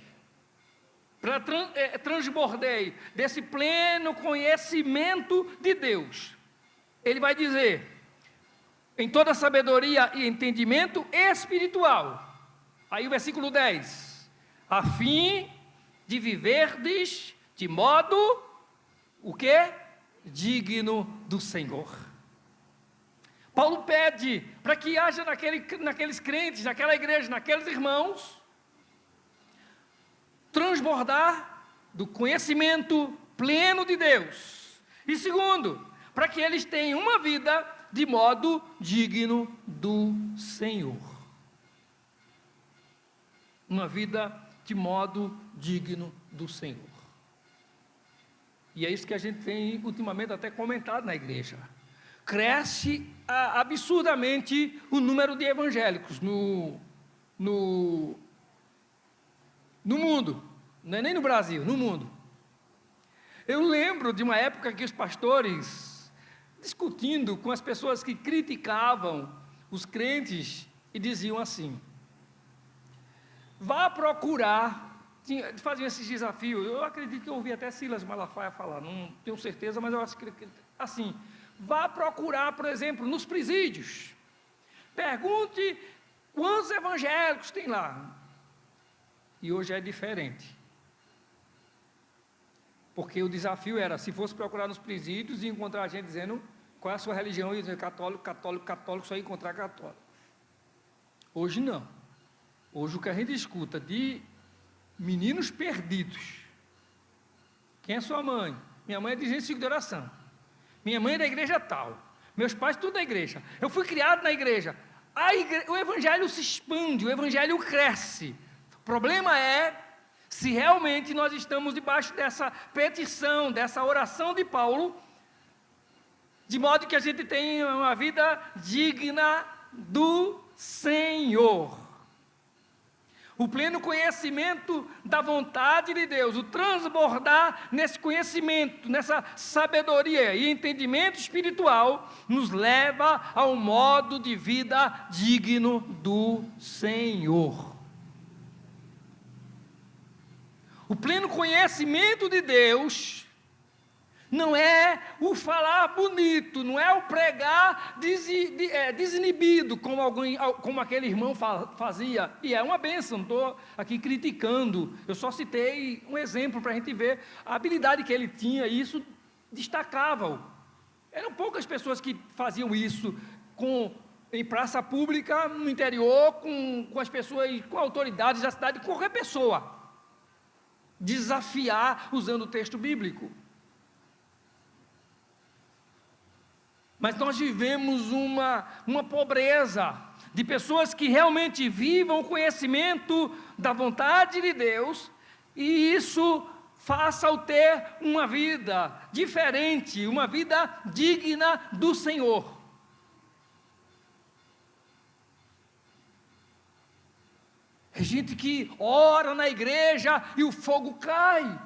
transbordei desse pleno conhecimento de Deus, ele vai dizer, em toda sabedoria e entendimento espiritual. Aí o versículo 10, a fim de viverdes de modo, o quê? Digno do Senhor. Paulo pede para que haja naqueles crentes, naquela igreja, naqueles irmãos, transbordar do conhecimento pleno de Deus. E segundo, para que eles tenham uma vida de modo digno do Senhor. Uma vida de modo digno do Senhor. E é isso que a gente tem ultimamente até comentado na igreja. Cresce absurdamente o número de evangélicos no mundo, não é nem no Brasil, no mundo. Eu lembro de uma época que os pastores, discutindo com as pessoas que criticavam os crentes, e diziam assim, vá procurar, faziam esses desafios, eu acredito que eu ouvi até Silas Malafaia falar, não tenho certeza, mas eu acho que, assim, vá procurar, por exemplo, nos presídios, pergunte quantos evangélicos tem lá, e hoje é diferente, porque o desafio era, se fosse procurar nos presídios e encontrar gente dizendo qual é a sua religião, e dizer católico, católico, católico, só ia encontrar católico. Hoje não. Hoje o que a gente escuta de meninos perdidos. Quem é sua mãe? Minha mãe é dirigente de oração. Minha mãe é da igreja tal. Meus pais tudo da igreja. Eu fui criado na igreja. O evangelho se expande, o evangelho cresce. O problema é se realmente nós estamos debaixo dessa petição, dessa oração de Paulo, de modo que a gente tenha uma vida digna do Senhor. o pleno conhecimento da vontade de Deus, o transbordar nesse conhecimento, nessa sabedoria e entendimento espiritual, nos leva ao modo de vida digno do Senhor. O pleno conhecimento de Deus não é o falar bonito, não é o pregar desinibido, como aquele irmão fazia, e é uma bênção, não estou aqui criticando, eu só citei um exemplo para a gente ver a habilidade que ele tinha, e isso destacava-o. Eram poucas pessoas que faziam isso em praça pública, no interior, com as pessoas, com autoridades da cidade, com qualquer pessoa, desafiar usando o texto bíblico. Mas nós vivemos uma pobreza de pessoas que realmente vivam o conhecimento da vontade de Deus, e isso faça-o ter uma vida diferente, uma vida digna do Senhor. É gente que ora na igreja e o fogo cai.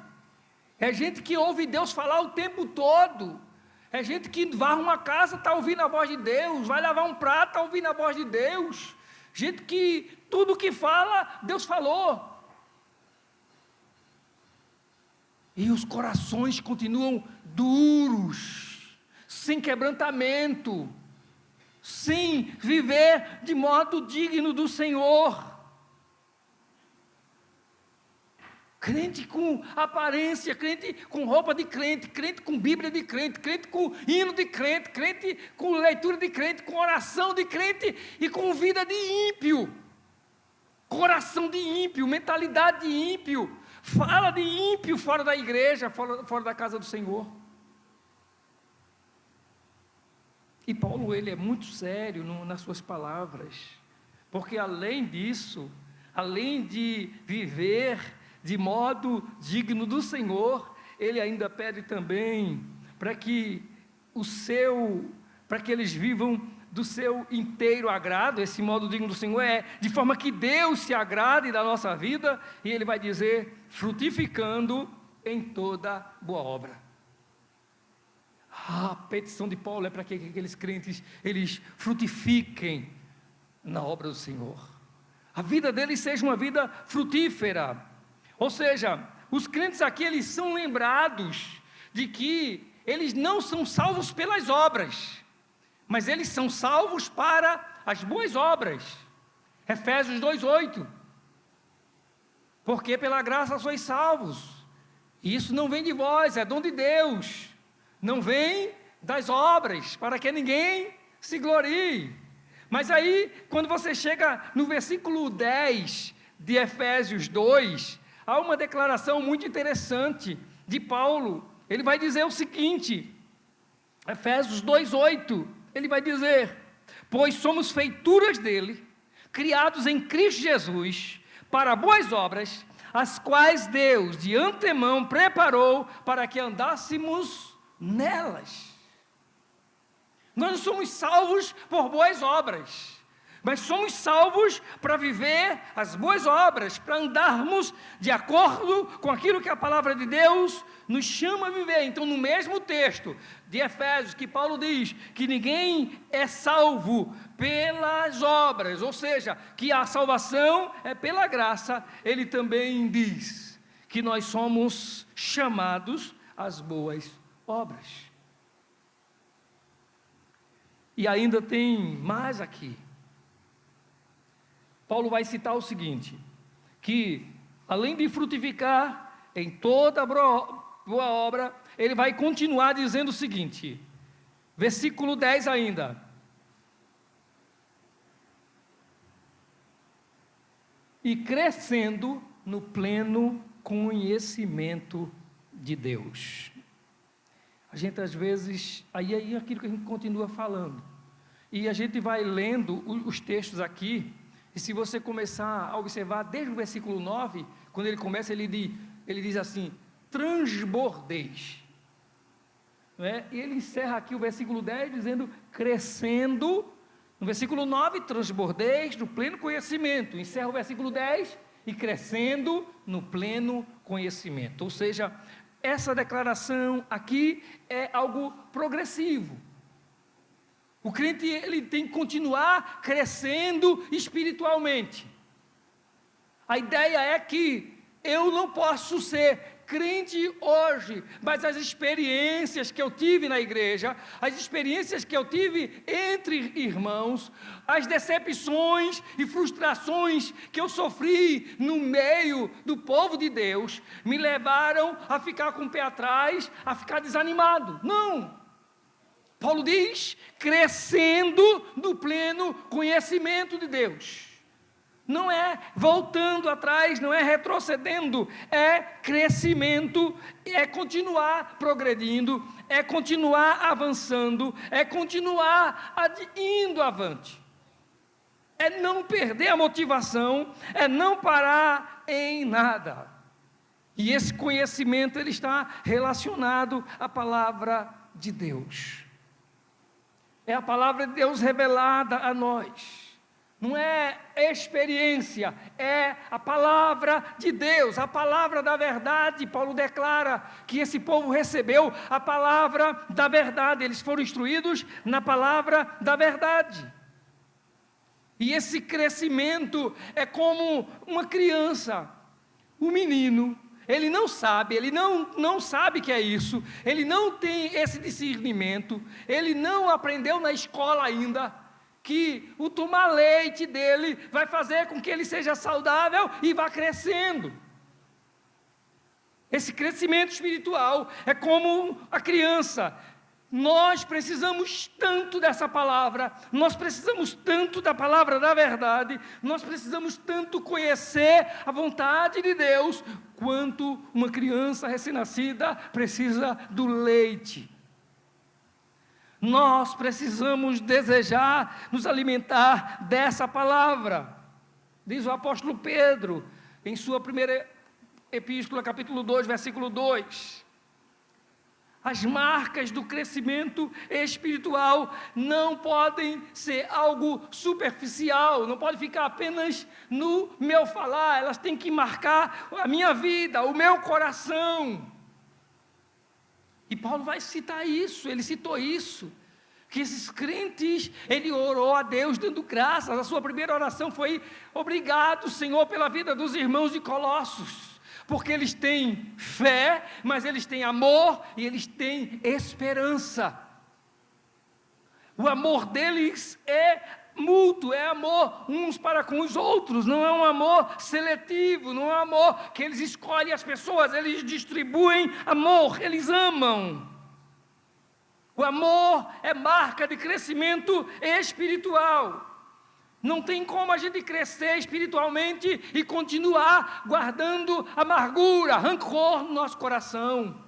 É gente que ouve Deus falar o tempo todo. É gente que varre uma casa, está ouvindo a voz de Deus, vai lavar um prato, está ouvindo a voz de Deus. Gente que tudo que fala, Deus falou. E os corações continuam duros, sem quebrantamento, sem viver de modo digno do Senhor. Crente com aparência, crente com roupa de crente, crente com Bíblia de crente, crente com hino de crente, crente com leitura de crente, com oração de crente e com vida de ímpio. Coração de ímpio, mentalidade de ímpio, fala de ímpio fora da igreja, fora da casa do Senhor. E Paulo, ele é muito sério nas suas palavras, porque além disso, além de viver de modo digno do Senhor, ele ainda pede também para que eles vivam do seu inteiro agrado. Esse modo digno do Senhor é de forma que Deus se agrade da nossa vida, e ele vai dizer, frutificando em toda boa obra. A petição de Paulo é para que aqueles crentes, eles frutifiquem na obra do Senhor. A vida deles seja uma vida frutífera. Ou seja, os crentes aqui, eles são lembrados de que eles não são salvos pelas obras, mas eles são salvos para as boas obras. Efésios 2:8. Porque pela graça sois salvos. E isso não vem de vós, é dom de Deus. Não vem das obras, para que ninguém se glorie. Mas aí, quando você chega no versículo 10 de Efésios 2, há uma declaração muito interessante de Paulo. Ele vai dizer o seguinte, Efésios 2:8, ele vai dizer, pois somos feituras dele, criados em Cristo Jesus, para boas obras, as quais Deus de antemão preparou para que andássemos nelas. Nós não somos salvos por boas obras, mas somos salvos para viver as boas obras, para andarmos de acordo com aquilo que a palavra de Deus nos chama a viver. Então, no mesmo texto de Efésios, que Paulo diz que ninguém é salvo pelas obras, ou seja, que a salvação é pela graça, ele também diz que nós somos chamados às boas obras. E ainda tem mais aqui. Paulo vai citar o seguinte, que além de frutificar em toda boa obra, ele vai continuar dizendo o seguinte, versículo 10 ainda, e crescendo no pleno conhecimento de Deus. A gente às vezes, aí é aquilo que a gente continua falando, e a gente vai lendo os textos aqui, e se você começar a observar desde o versículo 9, quando ele começa, ele diz assim, transbordeis. Não é? E ele encerra aqui o versículo 10 dizendo, crescendo. No versículo 9, transbordeis do pleno conhecimento. Encerra o versículo 10 e crescendo no pleno conhecimento. Ou seja, essa declaração aqui é algo progressivo. O crente, ele tem que continuar crescendo espiritualmente. A ideia é que eu não posso ser crente hoje, mas as experiências que eu tive na igreja, as experiências que eu tive entre irmãos, as decepções e frustrações que eu sofri no meio do povo de Deus, me levaram a ficar com o pé atrás, a ficar desanimado. Não! Paulo diz, crescendo no pleno conhecimento de Deus. Não é voltando atrás, não é retrocedendo, é crescimento, é continuar progredindo, é continuar avançando, é continuar indo avante. É não perder a motivação, é não parar em nada. E esse conhecimento, ele está relacionado à palavra de Deus. É a palavra de Deus revelada a nós. Não é experiência, é a palavra de Deus, a palavra da verdade. Paulo declara que esse povo recebeu a palavra da verdade, eles foram instruídos na palavra da verdade. E esse crescimento é como uma criança, um menino, ele não sabe, ele não sabe que é isso, ele não tem esse discernimento, ele não aprendeu na escola ainda, que o tomar leite dele vai fazer com que ele seja saudável e vá crescendo. Esse crescimento espiritual é como a criança. Nós precisamos tanto dessa palavra, nós precisamos tanto da palavra da verdade, nós precisamos tanto conhecer a vontade de Deus, quanto uma criança recém-nascida precisa do leite. Nós precisamos desejar nos alimentar dessa palavra. Diz o apóstolo Pedro, em sua primeira epístola, capítulo 2, versículo 2. As marcas do crescimento espiritual não podem ser algo superficial, não pode ficar apenas no meu falar, elas têm que marcar a minha vida, o meu coração. E Paulo vai citar isso, ele citou isso, que esses crentes, ele orou a Deus dando graças, a sua primeira oração foi: obrigado, Senhor, pela vida dos irmãos de Colossos, porque eles têm fé, mas eles têm amor e eles têm esperança. O amor deles é mútuo, é amor uns para com os outros, não é um amor seletivo, não é um amor que eles escolhem as pessoas, eles distribuem amor, eles amam. O amor é marca de crescimento espiritual. Não tem como a gente crescer espiritualmente e continuar guardando amargura, rancor no nosso coração.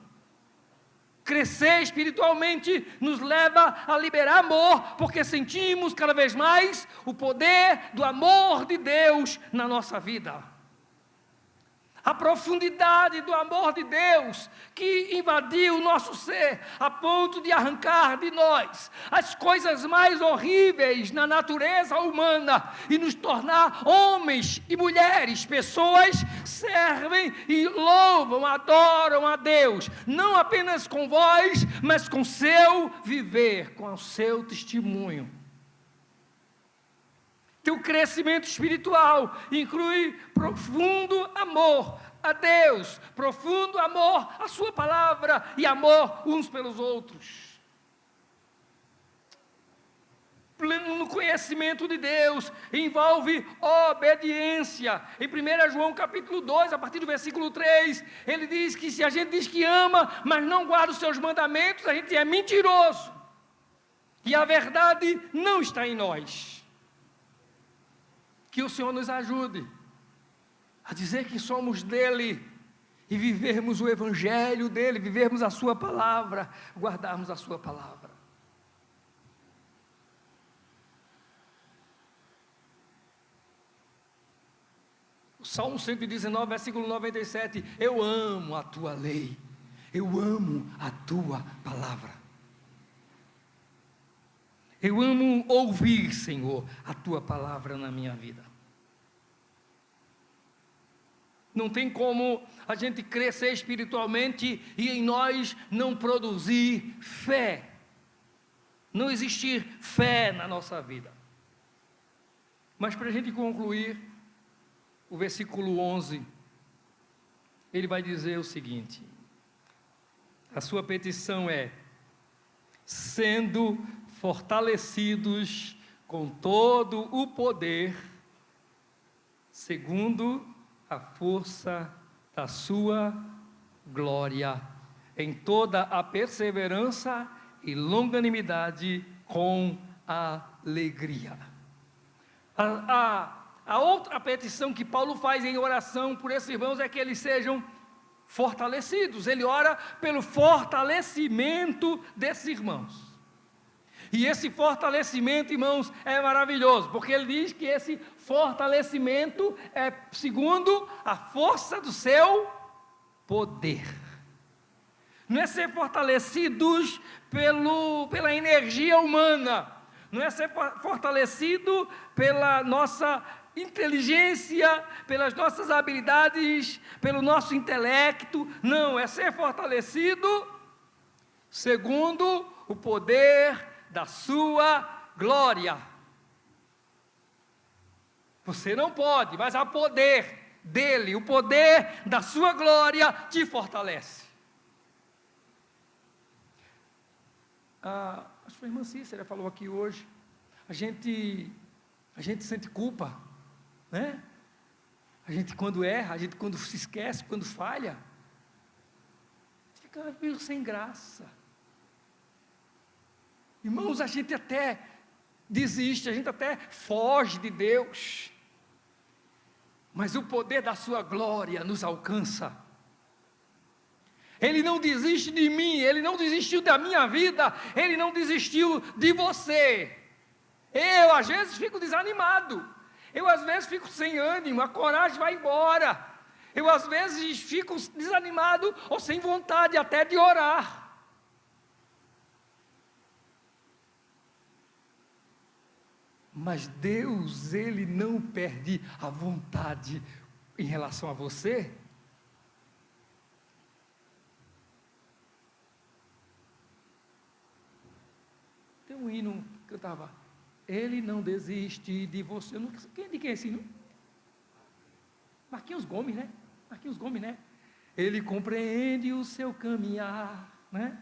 Crescer espiritualmente nos leva a liberar amor, porque sentimos cada vez mais o poder do amor de Deus na nossa vida. A profundidade do amor de Deus que invadiu o nosso ser, a ponto de arrancar de nós as coisas mais horríveis na natureza humana e nos tornar homens e mulheres, pessoas que servem e louvam, adoram a Deus, não apenas com voz, mas com seu viver, com o seu testemunho. Teu crescimento espiritual inclui profundo amor a Deus, profundo amor à sua palavra e amor uns pelos outros. Pleno conhecimento de Deus envolve obediência. Em 1 João capítulo 2, a partir do versículo 3, ele diz que se a gente diz que ama, mas não guarda os seus mandamentos, a gente é mentiroso. E a verdade não está em nós. Que o Senhor nos ajude a dizer que somos dele e vivermos o evangelho dele, vivermos a sua palavra, guardarmos a sua palavra. O Salmo 119, versículo 97, eu amo a tua lei, eu amo a tua palavra. Eu amo ouvir, Senhor, a tua palavra na minha vida. Não tem como a gente crescer espiritualmente e em nós não produzir fé. Não existir fé na nossa vida. Mas para a gente concluir, o versículo 11, ele vai dizer o seguinte: a sua petição é: sendo fortalecidos com todo o poder, segundo a força da sua glória, em toda a perseverança e longanimidade com alegria. A outra petição que Paulo faz em oração por esses irmãos é que eles sejam fortalecidos. Ele ora pelo fortalecimento desses irmãos. E esse fortalecimento, irmãos, é maravilhoso, porque ele diz que esse fortalecimento é segundo a força do seu poder. Não é ser fortalecidos pela energia humana, não é ser fortalecido pela nossa inteligência, pelas nossas habilidades, pelo nosso intelecto. Não, é ser fortalecido segundo o poder da sua glória. Você não pode, mas há poder dele, o poder da sua glória te fortalece. Acho que a irmã Cícera falou aqui hoje, a gente sente culpa, né? A gente quando erra, a gente quando se esquece, quando falha, fica meio sem graça. Irmãos, a gente até desiste, a gente até foge de Deus, mas o poder da sua glória nos alcança. Ele não desiste de mim, Ele não desistiu da minha vida, Ele não desistiu de você. Eu às vezes fico desanimado, eu às vezes fico sem ânimo, a coragem vai embora, eu às vezes fico desanimado ou sem vontade até de orar. Mas Deus, Ele não perde a vontade em relação a você. Tem um hino que eu estava: Ele não desiste de você. Eu não, de quem é esse hino? Marquinhos Gomes, né? Marquinhos Gomes, né? Ele compreende o seu caminhar, né?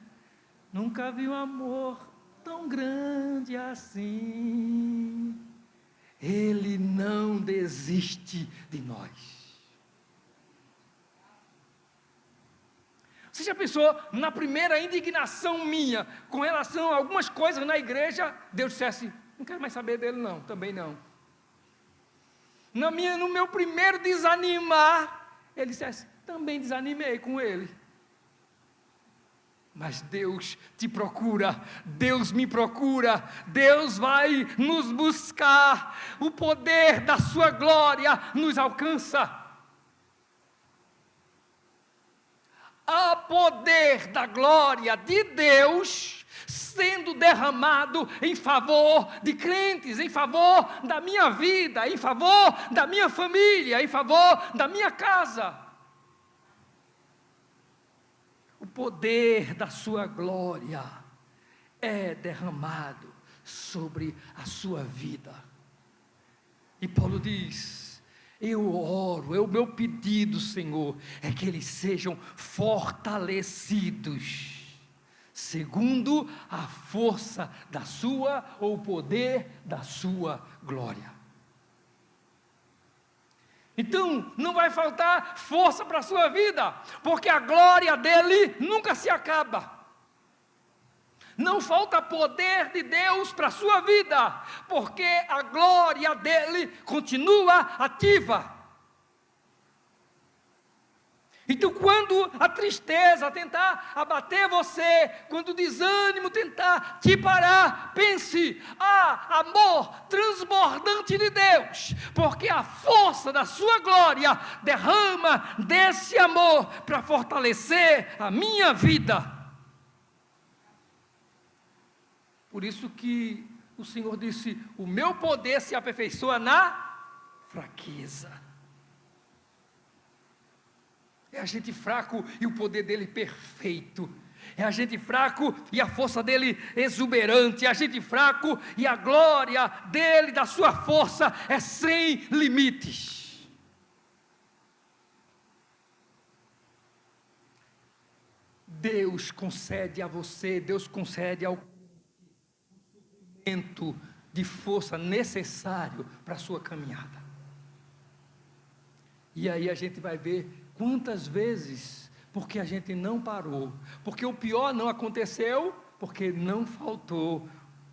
Nunca viu amor tão grande assim. Ele não desiste de nós. Você já pensou na primeira indignação minha com relação a algumas coisas na igreja, Deus dissesse: não quero mais saber dele não, também não. No meu primeiro desanimar, Ele dissesse: também desanimei com ele. Mas Deus te procura, Deus me procura, Deus vai nos buscar, o poder da sua glória nos alcança. Há poder da glória de Deus sendo derramado em favor de crentes, em favor da minha vida, em favor da minha família, em favor da minha casa. O poder da sua glória é derramado sobre a sua vida. E Paulo diz: eu oro, o meu pedido, Senhor, é que eles sejam fortalecidos, segundo a força da sua, ou o poder da sua glória. Então, não vai faltar força para a sua vida, porque a glória dele nunca se acaba. Não falta poder de Deus para a sua vida, porque a glória dele continua ativa. Então, quando a tristeza tentar abater você, quando o desânimo tentar te parar, pense: há amor transbordante de Deus, porque a força da sua glória derrama desse amor para fortalecer a minha vida. Por isso que o Senhor disse: o meu poder se aperfeiçoa na fraqueza. É a gente fraco e o poder dele perfeito. É a gente fraco e a força dele exuberante. É a gente fraco e a glória dele, da sua força, é sem limites. Deus concede a você, Deus concede ao suprimento de força necessário para a sua caminhada. E aí a gente vai ver quantas vezes, porque a gente não parou, porque o pior não aconteceu, porque não faltou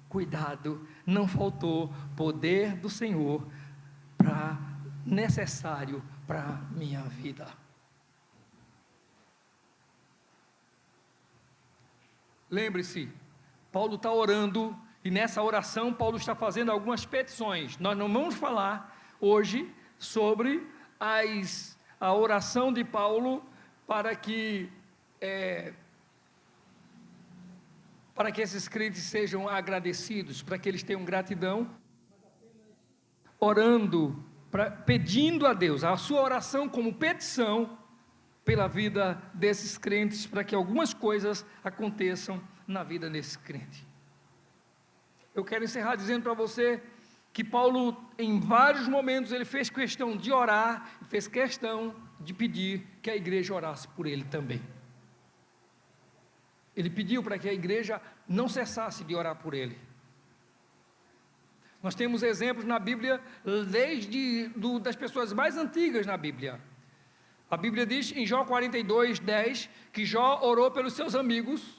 cuidado, não faltou poder do Senhor necessário para a minha vida. Lembre-se, Paulo está orando, e nessa oração Paulo está fazendo algumas petições. Nós não vamos falar hoje sobre a oração de Paulo para que esses crentes sejam agradecidos, para que eles tenham gratidão, orando, pedindo a Deus, a sua oração como petição pela vida desses crentes, para que algumas coisas aconteçam na vida desse crente. Eu quero encerrar dizendo para você que Paulo, em vários momentos, ele fez questão de orar, fez questão de pedir que a igreja orasse por ele também. Ele pediu para que a igreja não cessasse de orar por ele. Nós temos exemplos na Bíblia, das pessoas mais antigas na Bíblia. A Bíblia diz em Jó 42:10, que Jó orou pelos seus amigos,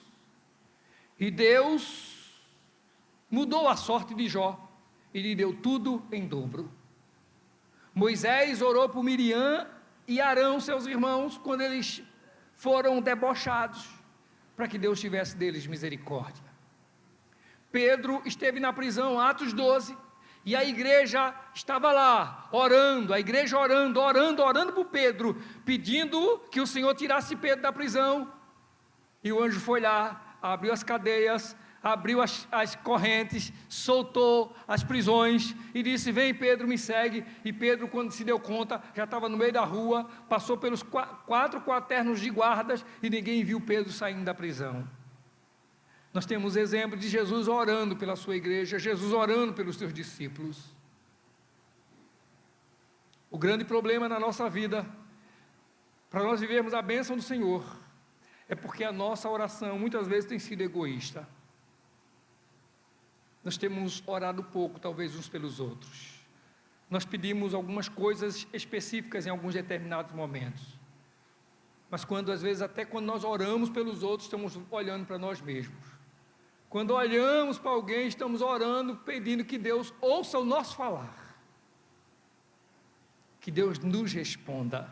e Deus mudou a sorte de Jó, e lhe deu tudo em dobro. Moisés orou por Miriam e Arão, seus irmãos, quando eles foram debochados, para que Deus tivesse deles misericórdia. Pedro esteve na prisão, Atos 12, e a igreja estava lá, orando, a igreja orando por Pedro, pedindo que o Senhor tirasse Pedro da prisão, e o anjo foi lá, abriu as cadeias, abriu as correntes, soltou as prisões, e disse: vem Pedro, me segue. E Pedro, quando se deu conta, já estava no meio da rua, passou pelos 4 quaternos de guardas, e ninguém viu Pedro saindo da prisão. Nós temos exemplo de Jesus orando pela sua igreja, Jesus orando pelos seus discípulos. O grande problema na nossa vida, para nós vivermos a bênção do Senhor, é porque a nossa oração muitas vezes tem sido egoísta. Nós temos orado pouco, talvez, uns pelos outros. Nós pedimos algumas coisas específicas em alguns determinados momentos. Mas às vezes, até quando nós oramos pelos outros, estamos olhando para nós mesmos. Quando olhamos para alguém, estamos orando, pedindo que Deus ouça o nosso falar. Que Deus nos responda.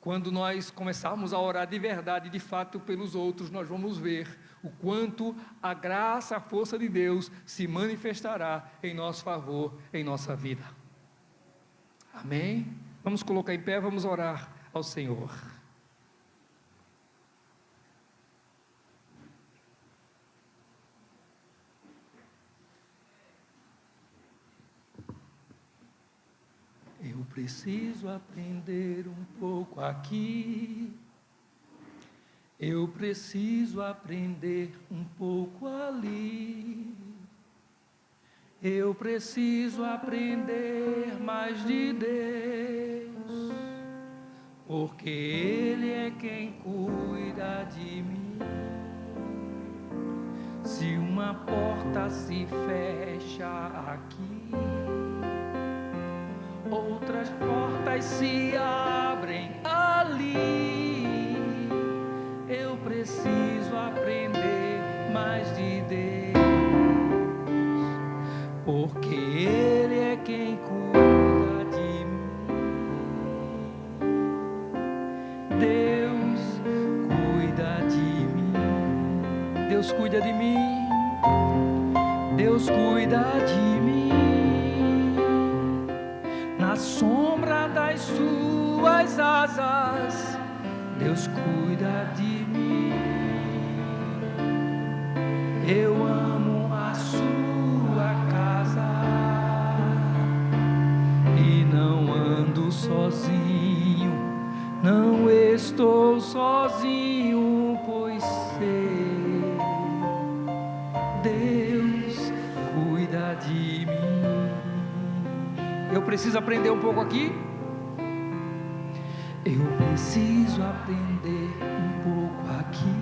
Quando nós começarmos a orar de verdade, de fato, pelos outros, nós vamos ver o quanto a graça, a força de Deus se manifestará em nosso favor, em nossa vida. Amém? Vamos colocar em pé, vamos orar ao Senhor. Eu preciso aprender um pouco aqui. Eu preciso aprender um pouco ali. Eu preciso aprender mais de Deus, porque Ele é quem cuida de mim. Se uma porta se fecha aqui, outras portas se abrem ali. Eu preciso aprender mais de Deus, porque Ele é quem cuida de mim. Deus cuida de mim. Deus cuida de mim. Deus cuida de mim. Na sombra das suas asas, Deus cuida de mim. Eu amo a sua casa e não ando sozinho. não estou sozinho, pois sei, Deus cuida de mim. Eu preciso aprender um pouco aqui. Eu preciso aprender um pouco aqui.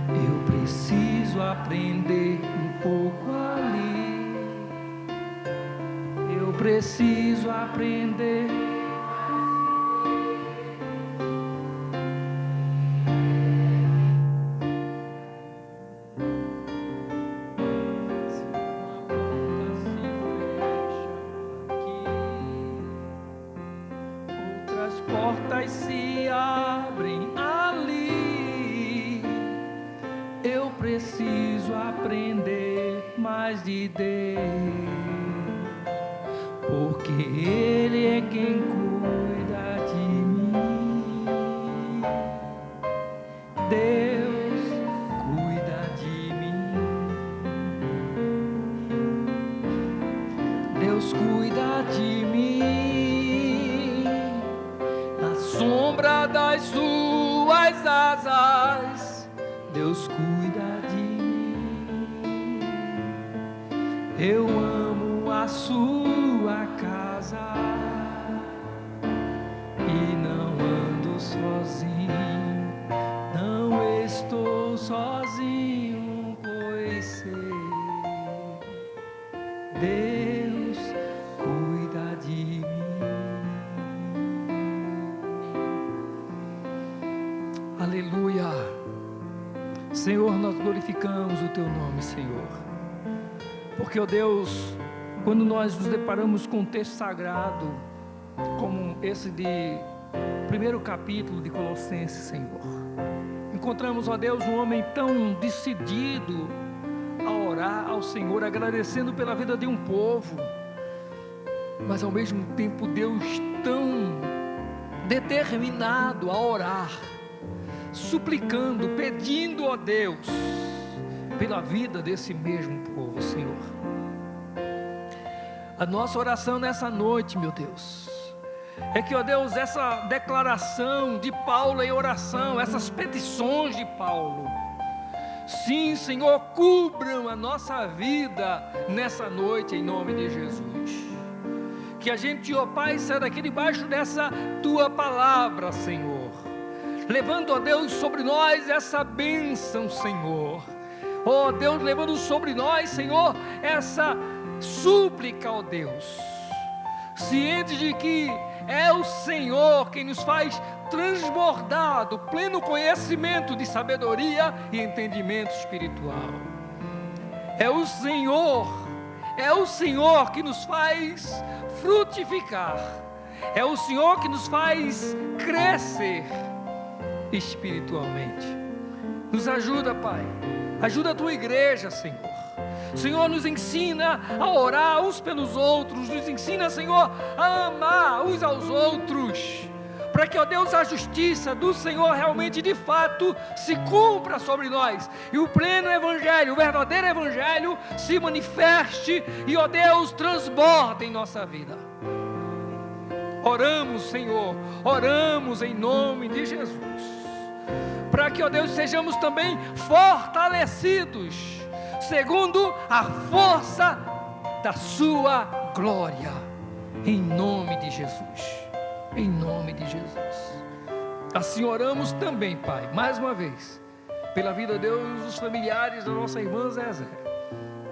Eu preciso aprender um pouco ali. Eu preciso aprender. Portas se abrem ali. Eu preciso aprender mais de Deus, porque Ele é quem cuida de mim. Deus cuida de mim. Deus cuida de mim. Sombra das suas asas, Deus cuida de mim. Eu amo a sua casa e não ando sozinho, não estou sozinho, pois sei, Deus cuida de mim. Aleluia. Senhor, nós glorificamos o Teu nome, Senhor. Porque, ó Deus, quando nós nos deparamos com um texto sagrado, como esse de primeiro capítulo de Colossenses, Senhor, encontramos, ó Deus, um homem tão decidido a orar ao Senhor, agradecendo pela vida de um povo, mas ao mesmo tempo, Deus tão determinado a orar, suplicando, pedindo, ó Deus, pela vida desse mesmo povo, Senhor. A nossa oração nessa noite, meu Deus, é que, ó Deus, essa declaração de Paulo em oração, essas petições de Paulo, sim, Senhor, cubram a nossa vida nessa noite, em nome de Jesus. Que a gente, ó Pai, saia daqui debaixo dessa Tua palavra, Senhor, levando, ó Deus, sobre nós essa bênção, Senhor. Ó Deus, levando sobre nós, Senhor, essa súplica, ó Deus, ciente de que é o Senhor quem nos faz transbordar do pleno conhecimento de sabedoria e entendimento espiritual. É o Senhor que nos faz frutificar, é o Senhor que nos faz crescer espiritualmente. Nos ajuda, Pai, ajuda a Tua igreja, Senhor. Senhor, nos ensina a orar uns pelos outros, nos ensina, Senhor, a amar uns aos outros, para que, ó Deus, a justiça do Senhor realmente, de fato, se cumpra sobre nós, e o pleno Evangelho, o verdadeiro Evangelho, se manifeste e, ó Deus, transborde em nossa vida. Oramos, Senhor, oramos em nome de Jesus, para que, ó Deus, sejamos também fortalecidos, segundo a força da Sua glória, em nome de Jesus, em nome de Jesus. Assim oramos também, Pai, mais uma vez, pela vida, Deus, dos familiares da nossa irmã Zezé,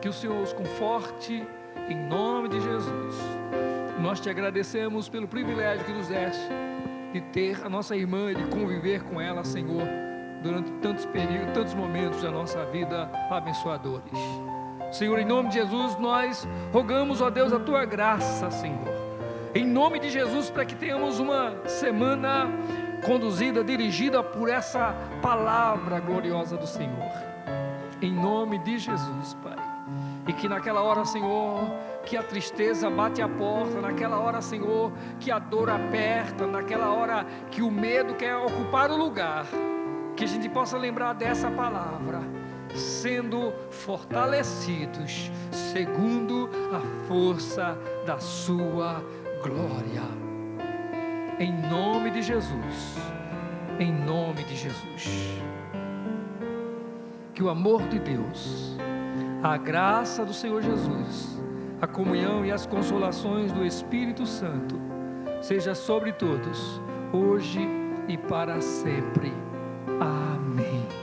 que o Senhor os conforte, em nome de Jesus. Nós Te agradecemos pelo privilégio que nos deste de ter a nossa irmã e de conviver com ela, Senhor, durante tantos períodos, tantos momentos da nossa vida abençoadores. Senhor, em nome de Jesus, nós rogamos, ó Deus, a Tua graça, Senhor, em nome de Jesus, para que tenhamos uma semana conduzida, dirigida por essa palavra gloriosa do Senhor, em nome de Jesus, Pai. E que naquela hora, Senhor, que a tristeza bate a porta, naquela hora, Senhor, que a dor aperta, naquela hora que o medo quer ocupar o lugar, que a gente possa lembrar dessa palavra, sendo fortalecidos segundo a força da Sua glória. Em nome de Jesus. Em nome de Jesus. Que o amor de Deus, a graça do Senhor Jesus, a comunhão e as consolações do Espírito Santo seja sobre todos, hoje e para sempre. Amém.